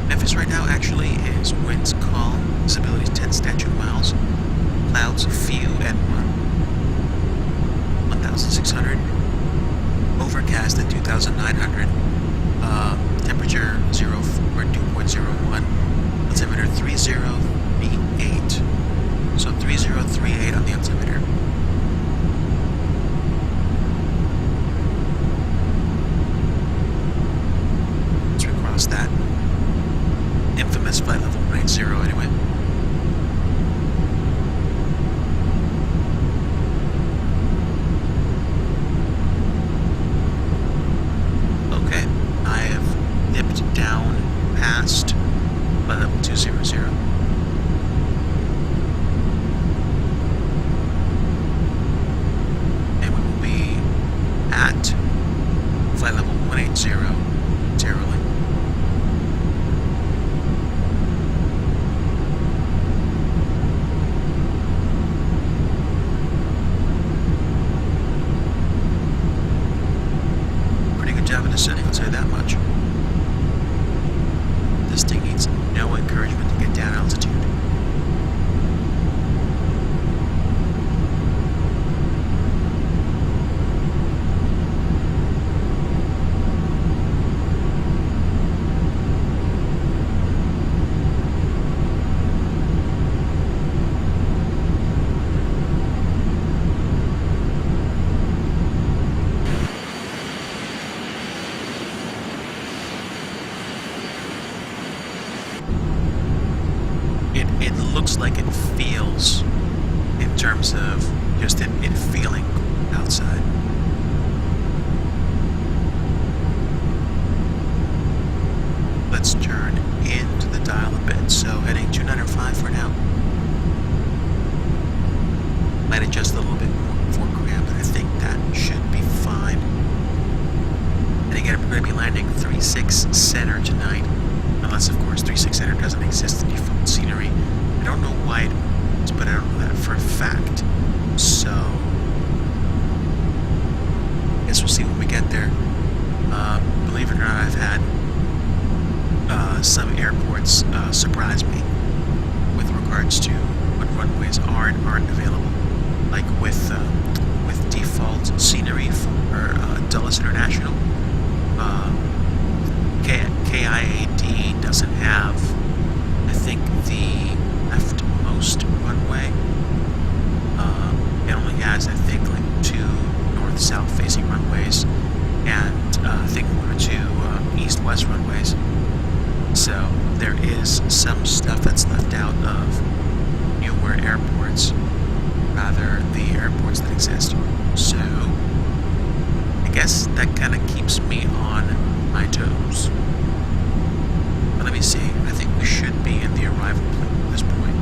Speaker 1: Memphis right now actually is winds calm, visibility 10 statute miles, clouds few at 1,600, overcast at 2,900, temperature 2.01, altimeter 3038, so 3038 on the altimeter. Let's recross that infamous flight level 90 anyway. Okay, I have dipped down past flight level 200. And we will be at flight level 180 momentarily. Descending, I'll say that much. This thing needs no encouragement to get down altitude. It looks like it feels in terms of just it feeling outside. let's turn into the dial a bit. So heading 295 for now. Might adjust a little bit more for Graham, but I think that should be fine. And again, we're going to be landing 36 center tonight. Unless, of course, 36 center doesn't exist in default scenery. I don't know why it is, but I don't know that for a fact. So, I guess we'll see when we get there. Believe it or not, I've had some airports surprise me with regards to what runways are and aren't available. Like with default scenery for Dulles International, KIAD doesn't have, I think, the leftmost runway. It only has, I think, like 2 north-south facing runways and I think 1 or 2 east-west runways. So there is some stuff that's left out of newer airports, rather the airports that exist. So I guess that kind of keeps me on my toes. But let me see. I think we should be in the arrival plane at this point.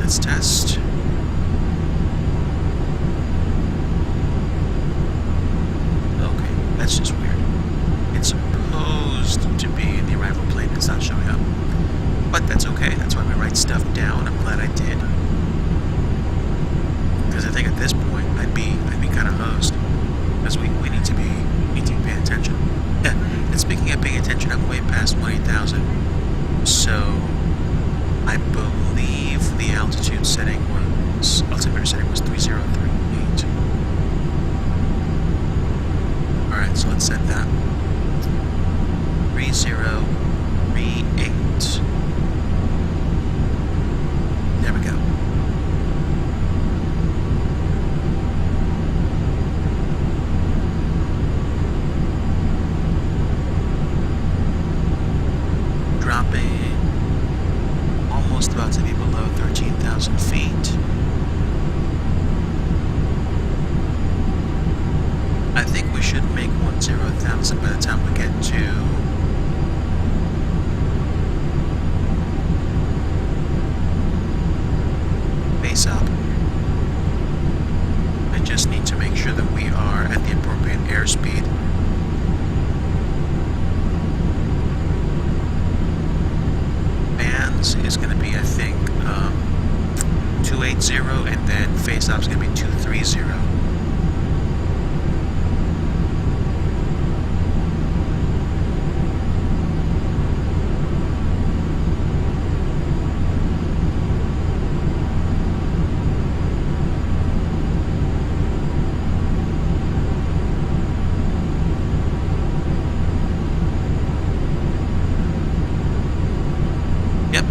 Speaker 1: Let's test. Okay, that's just weird. It's supposed to be in the arrival plane. It's not showing up. But that's okay. That's why we write stuff down. I'm glad I did. Because I think at this point I'd be kind of hosed. Because we need to be paying attention. And speaking of paying attention, I'm way past 20,000. So I believe the altitude setting was 3038. Alright, so let's set that. 3038. There we go. Dropping, almost about to be below 13,000 feet. I think we should make 10,000 by the time we get to base up. I just need to make sure that we are at the appropriate airspeed. VANZE is going to be, I think, 280, and then face off is going to be 230. Yep.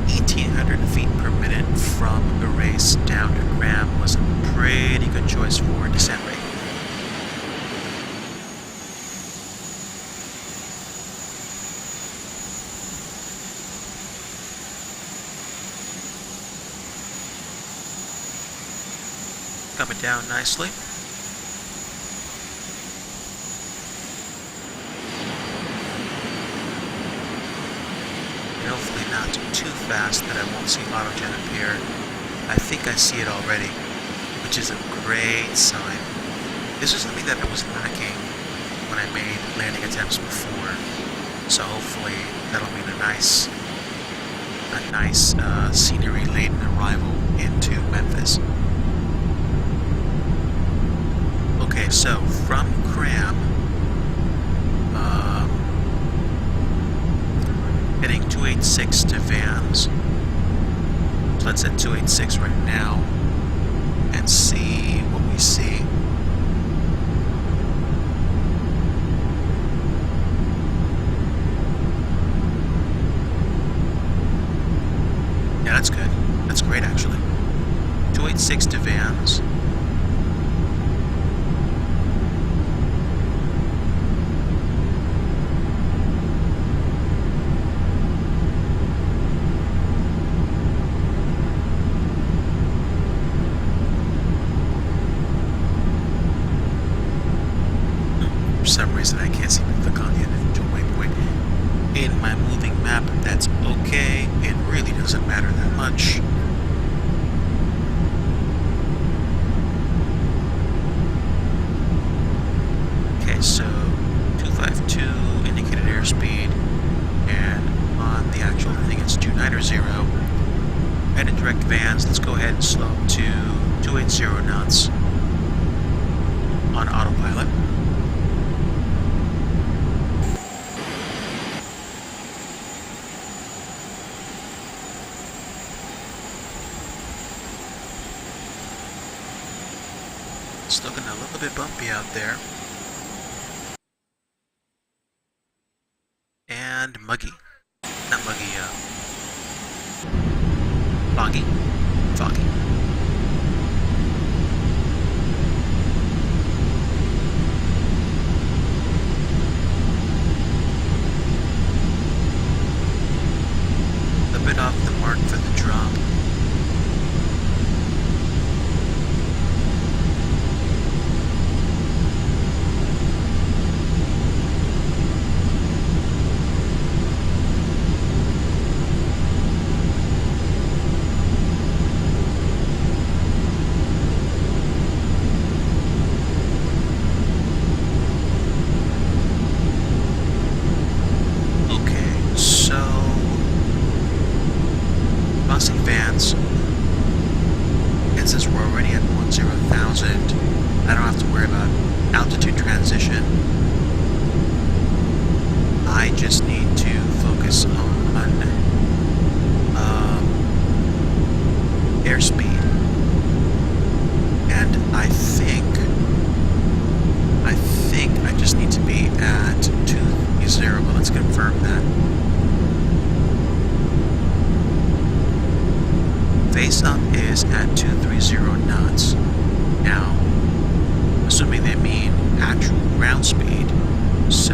Speaker 1: 1,800 feet per minute from Erase down to Graham was a pretty good choice for descent rate. Coming down nicely. And hopefully not too fast that I won't see autogen appear. I think I see it already, which is a great sign. This is something that I was lacking when I made landing attempts before. So hopefully that'll mean a nice scenery-laden arrival into Memphis. Okay, so from Graham, heading 286 to VANZE. So let's hit 286 right now and see what we see. Yeah, that's good. That's great, actually. 286 to VANZE. For some reason, I can't seem to click on the my moving map, that's okay. It really doesn't matter that much. Okay, so 252 indicated airspeed, and on the actual thing it's 290. Headed direct VANZE, let's go ahead and slow up to 280 knots on autopilot. Still getting a little bit bumpy out there. And muggy. Not muggy, foggy. Foggy. A bit off the mark for the drop. VANZE, and since we're already at 10,000, I don't have to worry about altitude transition. I just need to focus on airspeed, and I think I just need to be at 230, but let's confirm that. Face up is at 230 knots. Now, assuming they mean actual ground speed, so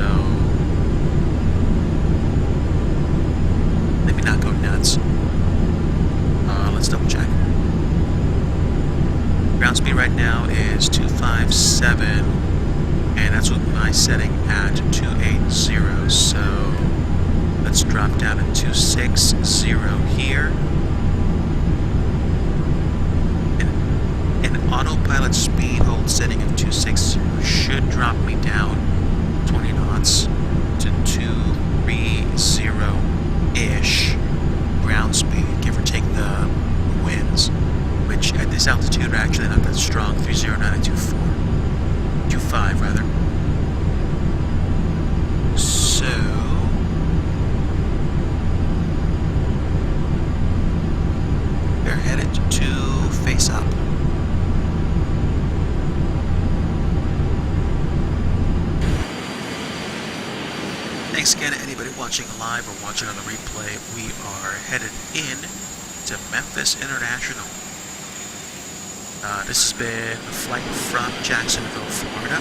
Speaker 1: let me not go nuts. Let's double check. Ground speed right now is 257, and that's with my setting at 280, so let's drop down to 260 here. Autopilot speed hold setting of 260 should drop me down 20 knots to 230-ish ground speed, give or take the winds, which at this altitude are actually not that strong. 309 to 25 rather. So they're headed to face up. Thanks again to anybody watching live or watching on the replay. We are headed in to Memphis International. This has been a flight from Jacksonville, Florida,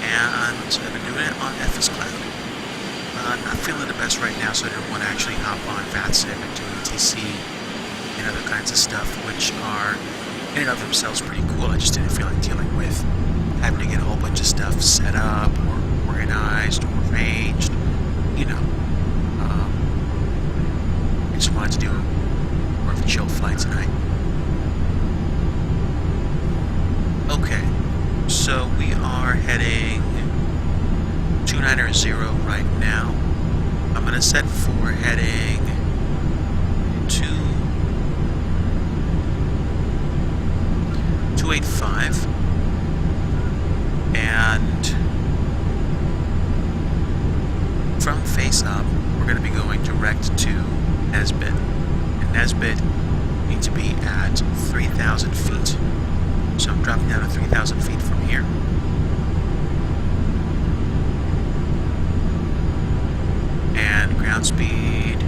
Speaker 1: and I've been doing it on FSCloud. Not feeling the best right now, so I didn't want to actually hop on VATSIM and do ATC and other kinds of stuff, which are in and of themselves pretty cool. I just didn't feel like dealing with having to get a whole bunch of stuff set up or organized or arranged, you know. I just wanted to do more of a chill flight tonight. Okay, so we are heading 290 right now. I'm going to set for heading 285, and from face up, we're going to be going direct to Nesbit. And Nesbit need to be at 3,000 feet. So I'm dropping down to 3,000 feet from here. And ground speed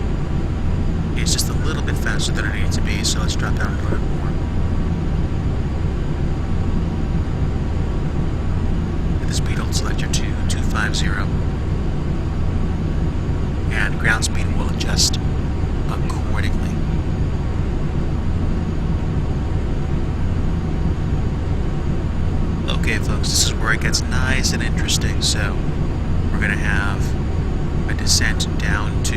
Speaker 1: is just a little bit faster than it needs to be, so let's drop down a little bit more. The speed hold selector to 250. And ground speed will adjust accordingly. Okay folks, this is where it gets nice and interesting. So we're going to have a descent down to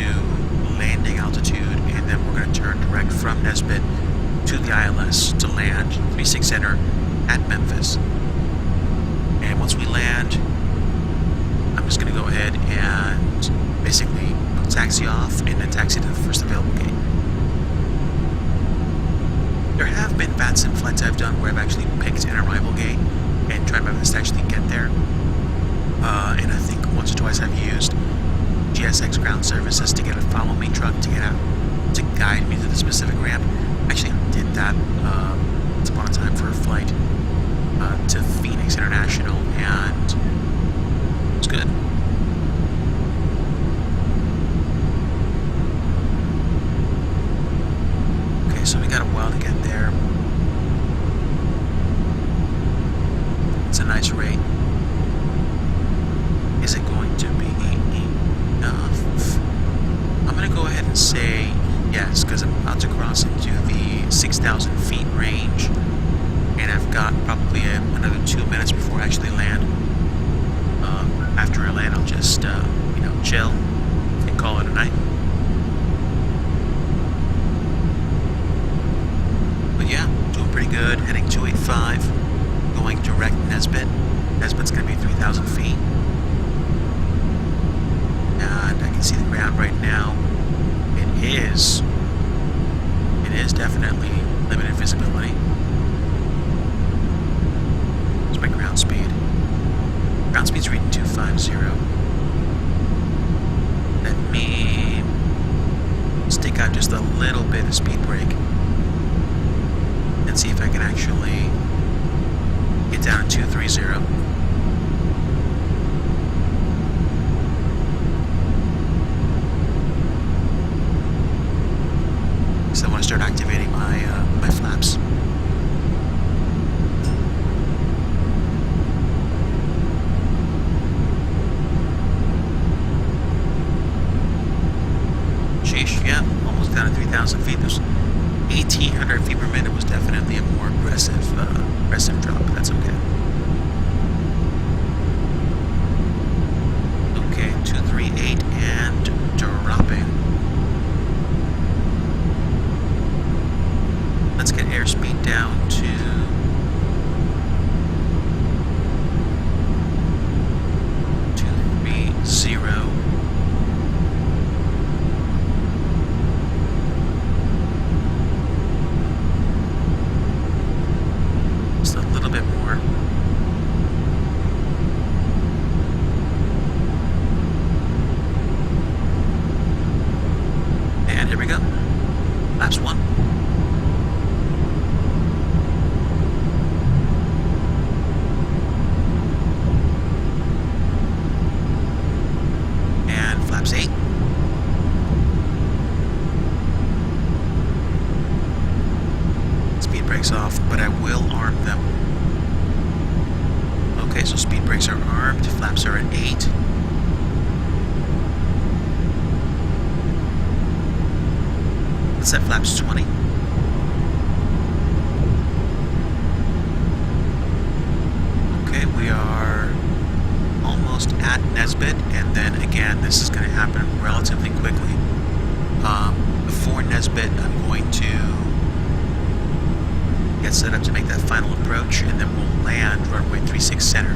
Speaker 1: landing altitude, and then we're going to turn direct from Nesbitt to the ILS to land 36 Center at Memphis. And once we land, I'm just going to go ahead and basically taxi off and then taxi to the first available gate. There have been VANZE2 flights I've done where I've actually picked an arrival gate and tried my best to actually get there. And I think once or twice I've used GSX ground services to get a follow-me truck to get out, to guide me to the specific ramp. Actually, I did that once upon a time for a flight to Phoenix International, and it was good. Okay, so we got a while to get there. It's a nice rate. Is it going to be enough? I'm going to go ahead and say yes, because I'm about to cross into the 6,000 feet range, and I've got probably another 2 minutes before I actually land. After I land, I'll just, chill and call it a night. But yeah, doing pretty good. Heading 285, going direct Nesbitt. Nesbitt's going to be 3,000 feet. And I can see the ground right now. It is definitely limited visibility. It's my ground speed. Ground speed's reading 250. Let me stick out just a little bit of speed brake and see if I can actually get down to 230. So I want to start activating my flaps. Sheesh, yeah, almost down to 3,000 feet. There's 1,800 feet per minute was definitely a more aggressive drop, but that's okay. Okay, 238 and dropping. Let's get airspeed down to 230. Just a little bit more. And here we go. Laps 1. Flaps 8. Speed brakes off, but I will arm them. Okay, so speed brakes are armed, flaps are at 8. Let's set flaps 20. Okay, we are almost at Nesbitt, and then again, this is going to happen relatively quickly. Before Nesbitt, I'm going to get set up to make that final approach, and then we'll land runway 36 Center.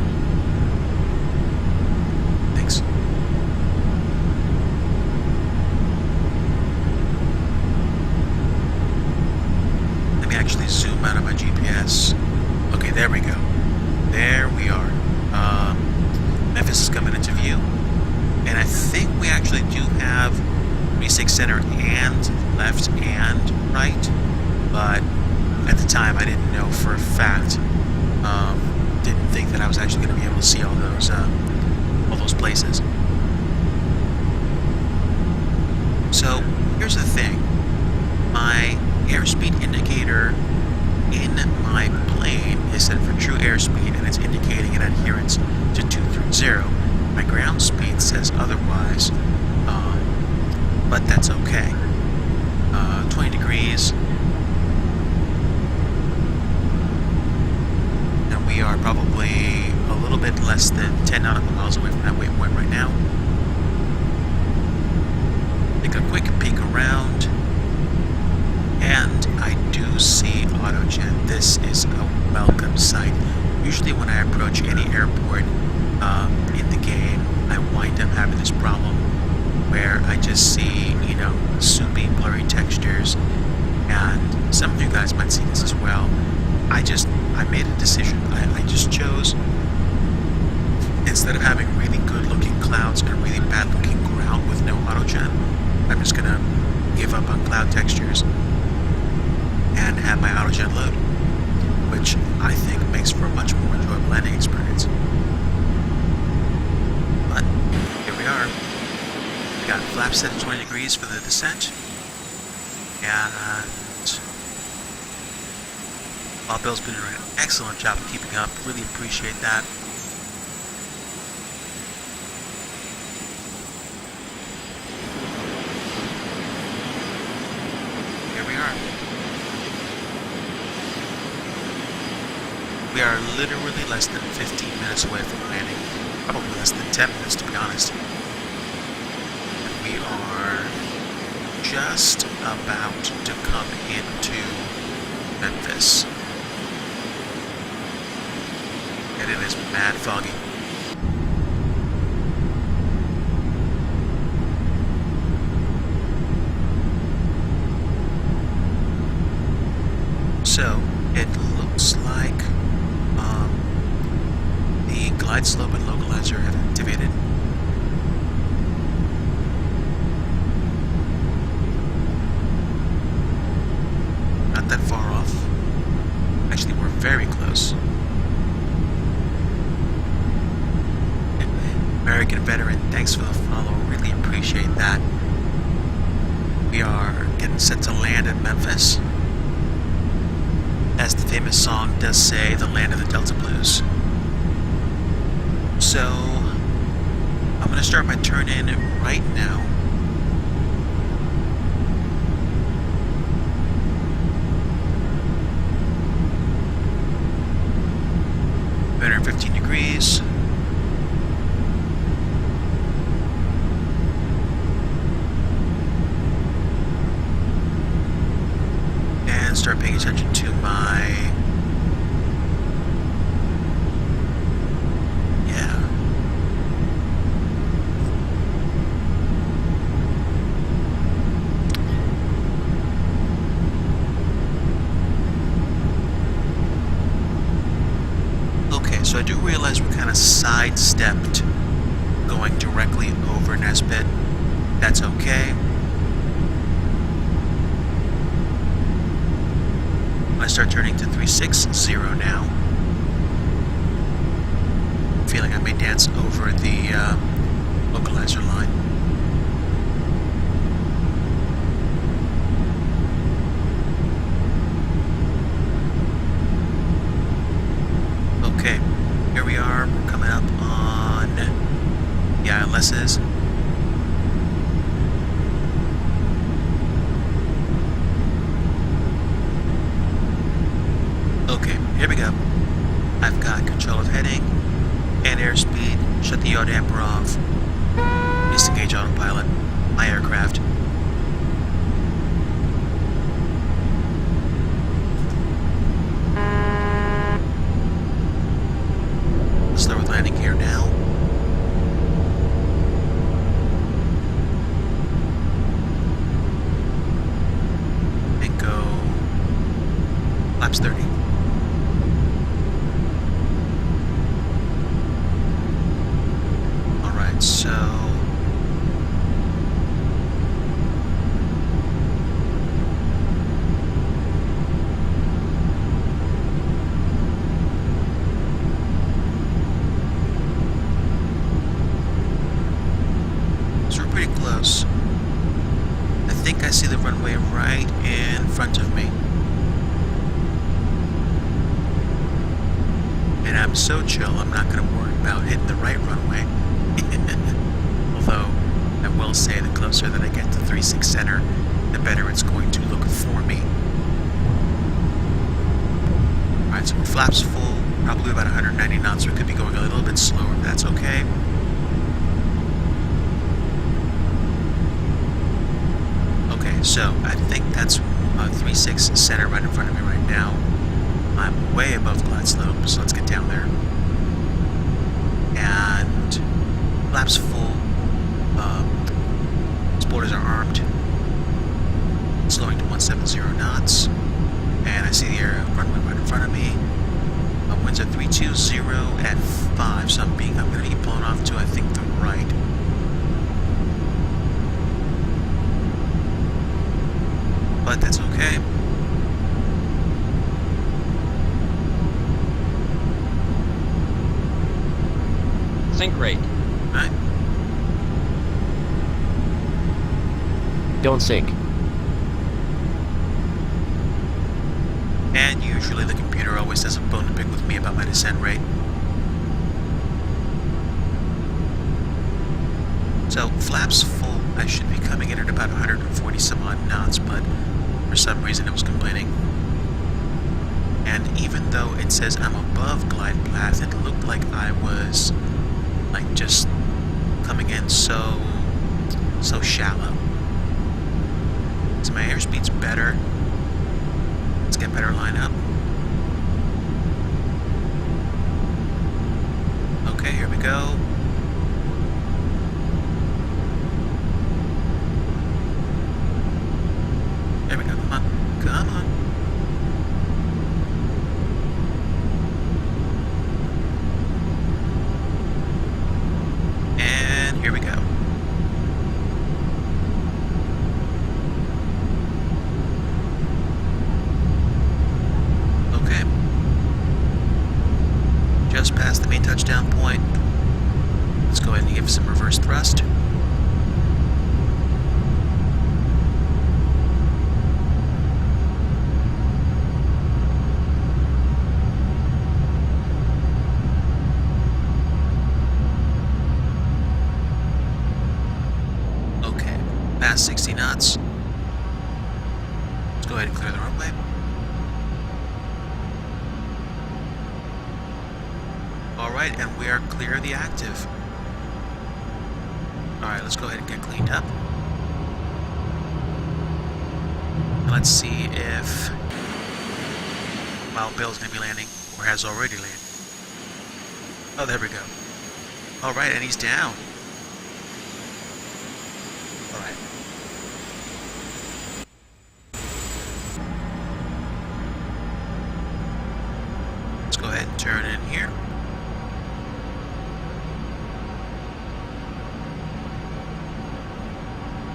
Speaker 1: Thanks. Let me actually zoom out of my GPS. Okay, there we go. There we are. Memphis is coming into view, and I think we actually do have 36 Center and left and right, but at the time I didn't know for a fact. Didn't think that I was actually going to be able to see all those places. So here's the thing: my airspeed indicator in my plane is set for true airspeed, and it's indicating an adherence to 230. My ground speed says otherwise, but that's okay. 20 degrees, and we are probably a little bit less than 10 nautical miles away from that waypoint right now. sight. Usually when I approach any airport in the game, I wind up having this problem where I just see, you know, soupy, blurry textures, and some of you guys might see this as well. I made a decision. I just chose, instead of having really good looking clouds and really bad looking ground with no autogen, I'm just gonna give up on cloud textures and have my autogen load, which I think makes for a much more enjoyable landing experience. But here we are. We got flaps set at 20 degrees for the descent, and Bob Bill's been doing an excellent job of keeping up. Really appreciate that. Here we are. We are literally less than 15 minutes away from landing. Probably less than 10 minutes, to be honest. And we are just about to come into Memphis. And it is mad foggy. So, it looks like the glide slope and localizer have activated. Not that far off. Actually, we're very close. American veteran, thanks for the follow. Really appreciate that. We are getting set to land in Memphis. As the famous song does say, the land of the Delta Blues. So, I'm going to start my turn in right now. Better 15 degrees. And start paying attention to my So I do realize we kind of sidestepped going directly over Nesbitt. That's okay. I start turning to 360 now. Feeling I may dance over the localizer line. Okay, here we are. We're coming up on the ILSs. Okay, here we go. I've got control of heading and airspeed. Shut the yaw damper off. Disengage autopilot. My aircraft. Start with landing gear now. And go laps 30. Alright, so we're pretty close. I think I see the runway right in front of me. And I'm so chill, I'm not going to worry about hitting the right runway. Although, I will say the closer that I get to 36 center, the better it's going to look for me. Alright, so flaps full, probably about 190 knots, so it could be going a little bit slower, but that's okay. Okay, so I think that's 36 center right in front of me right now. I'm way above glide slope, so let's get down there. And flaps full. Spoilers are armed. Slowing to 170 knots. And I see the runway right in front of me. Winds are 320 at 5, so I'm going to be blown off to, I think, the right. But that's okay.
Speaker 7: Sync rate.
Speaker 1: Right.
Speaker 8: Don't sink.
Speaker 1: And usually the computer always has a bone to pick with me about my descent rate. So, flaps full, I should be coming in at about 140 some odd knots, but for some reason it was complaining. And even though it says I'm above glide path, it looked like I was just coming in so shallow. So my airspeed's better. Let's get better lineup. Okay, here we go. There we go. Come on. Come on. And here we go. Okay. Just past the main touchdown point. Let's go ahead and give some reverse thrust. Okay, past 60 knots. Let's go ahead and clear the runway. Alright, and we are clear of the active. Alright, let's go ahead and get cleaned up. And let's see if Wild Bill's going to be landing, or has already landed. Oh, there we go. Alright, and he's down. Alright. Let's go ahead and turn in here.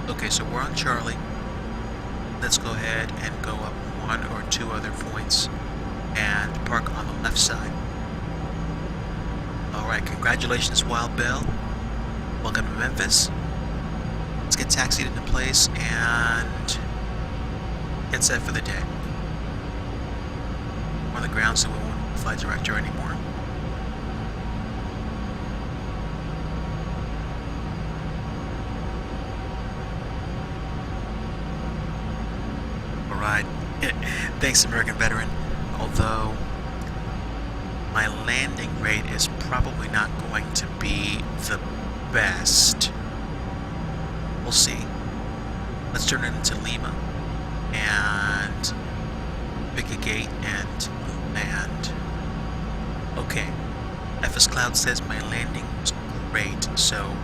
Speaker 1: Okay, so we're on Charlie. Let's go ahead and go up one or two other points and park on the left side. Alright, congratulations, Wild Bill. Welcome to Memphis. Let's get taxied into place and get set for the day. We're on the ground, so we won't fly director anymore. Alright. Thanks, American Veteran. Although my landing rate is probably not going to be the best. We'll see. Let's turn it into Lima and pick a gate and land. Okay. FSCloud says my landing was great, so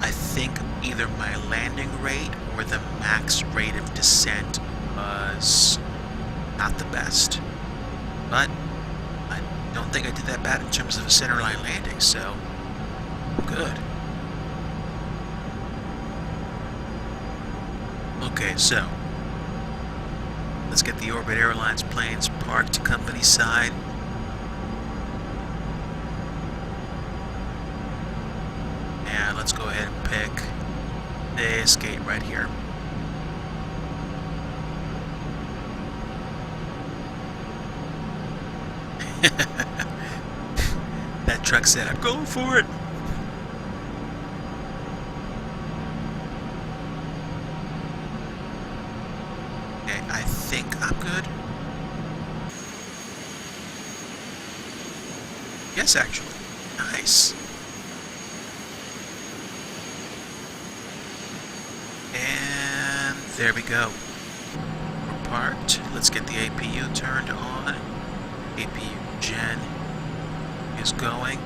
Speaker 1: I think either my landing rate or the max rate of descent was not the best. But I don't think I did that bad in terms of a centerline landing, so I'm good. Okay, so let's get the Orbit Airlines planes parked company side. And let's go ahead and pick this gate right here. That truck said, I'm going for it. Okay, I think I'm good. Yes, actually. Nice. And there we go. We're parked. Let's get the APU turned on. APU gen is going.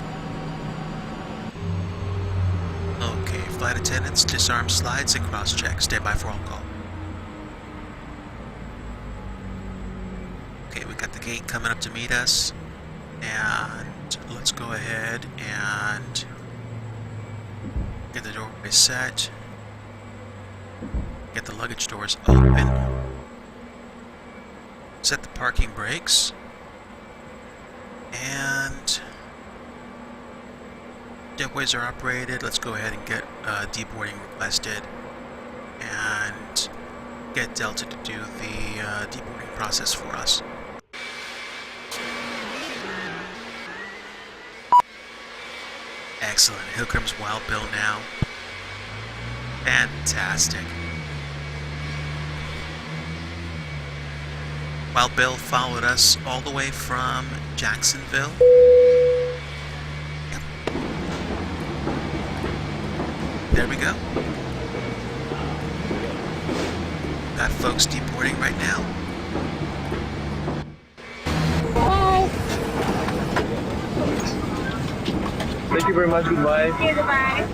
Speaker 1: Okay, flight attendants, disarm slides and cross-check. Stand by for on call. Okay, we got the gate coming up to meet us. And let's go ahead and get the doorway set. Get the luggage doors open. Set the parking brakes. And jetways are operated. Let's go ahead and get deboarding requested and get Delta to do the deboarding process for us. Excellent. Here comes Wild Bill now. Fantastic. Wild Bill followed us all the way from Jacksonville. Yep. There we go. Got folks deboarding right now.
Speaker 4: Bye.
Speaker 8: Thank you very much. Goodbye.
Speaker 4: Goodbye.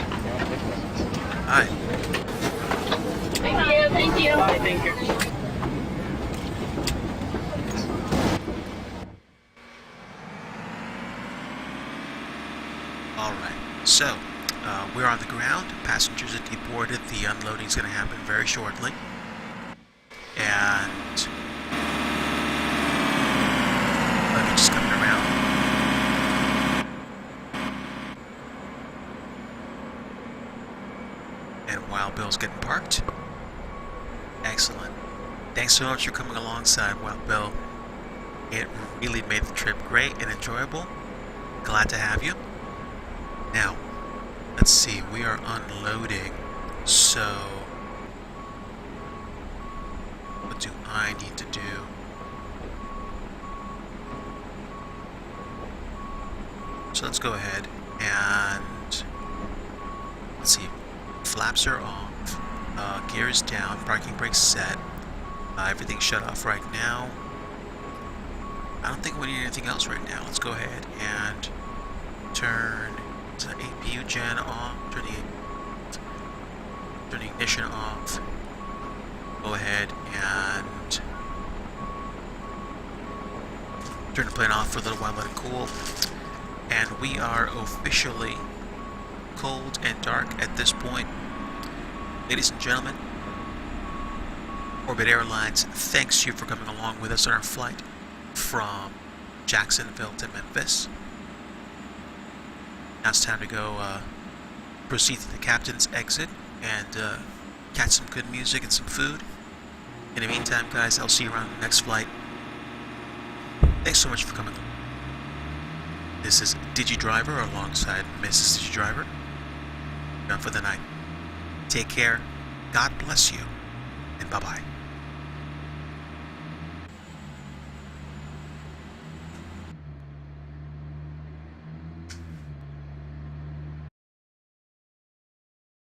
Speaker 1: Hi.
Speaker 4: Thank you. Thank you.
Speaker 8: Bye. Thank you.
Speaker 1: Alright, so we're on the ground. Passengers are deboarded. The unloading is going to happen very shortly. And luggage is coming around. And Wild Bill's getting parked. Excellent. Thanks so much for coming alongside, Wild Bill. It really made the trip great and enjoyable. Glad to have you. Now, let's see, we are unloading, so what do I need to do? So let's go ahead and, let's see, flaps are off, gears down, parking brakes set, everything's shut off right now. I don't think we need anything else right now. Let's go ahead and turn the APU gen off, turn the ignition off. Go ahead and turn the plane off for a little while, let it cool. And we are officially cold and dark at this point. Ladies and gentlemen, Orbit Airlines thanks you for coming along with us on our flight from Jacksonville to Memphis. Now it's time to go proceed to the captain's exit and catch some good music and some food. In the meantime, guys, I'll see you around the next flight. Thanks so much for coming. This is DigiDriver alongside Mrs. DigiDriver. Done for the night. Take care, God bless you, and bye-bye.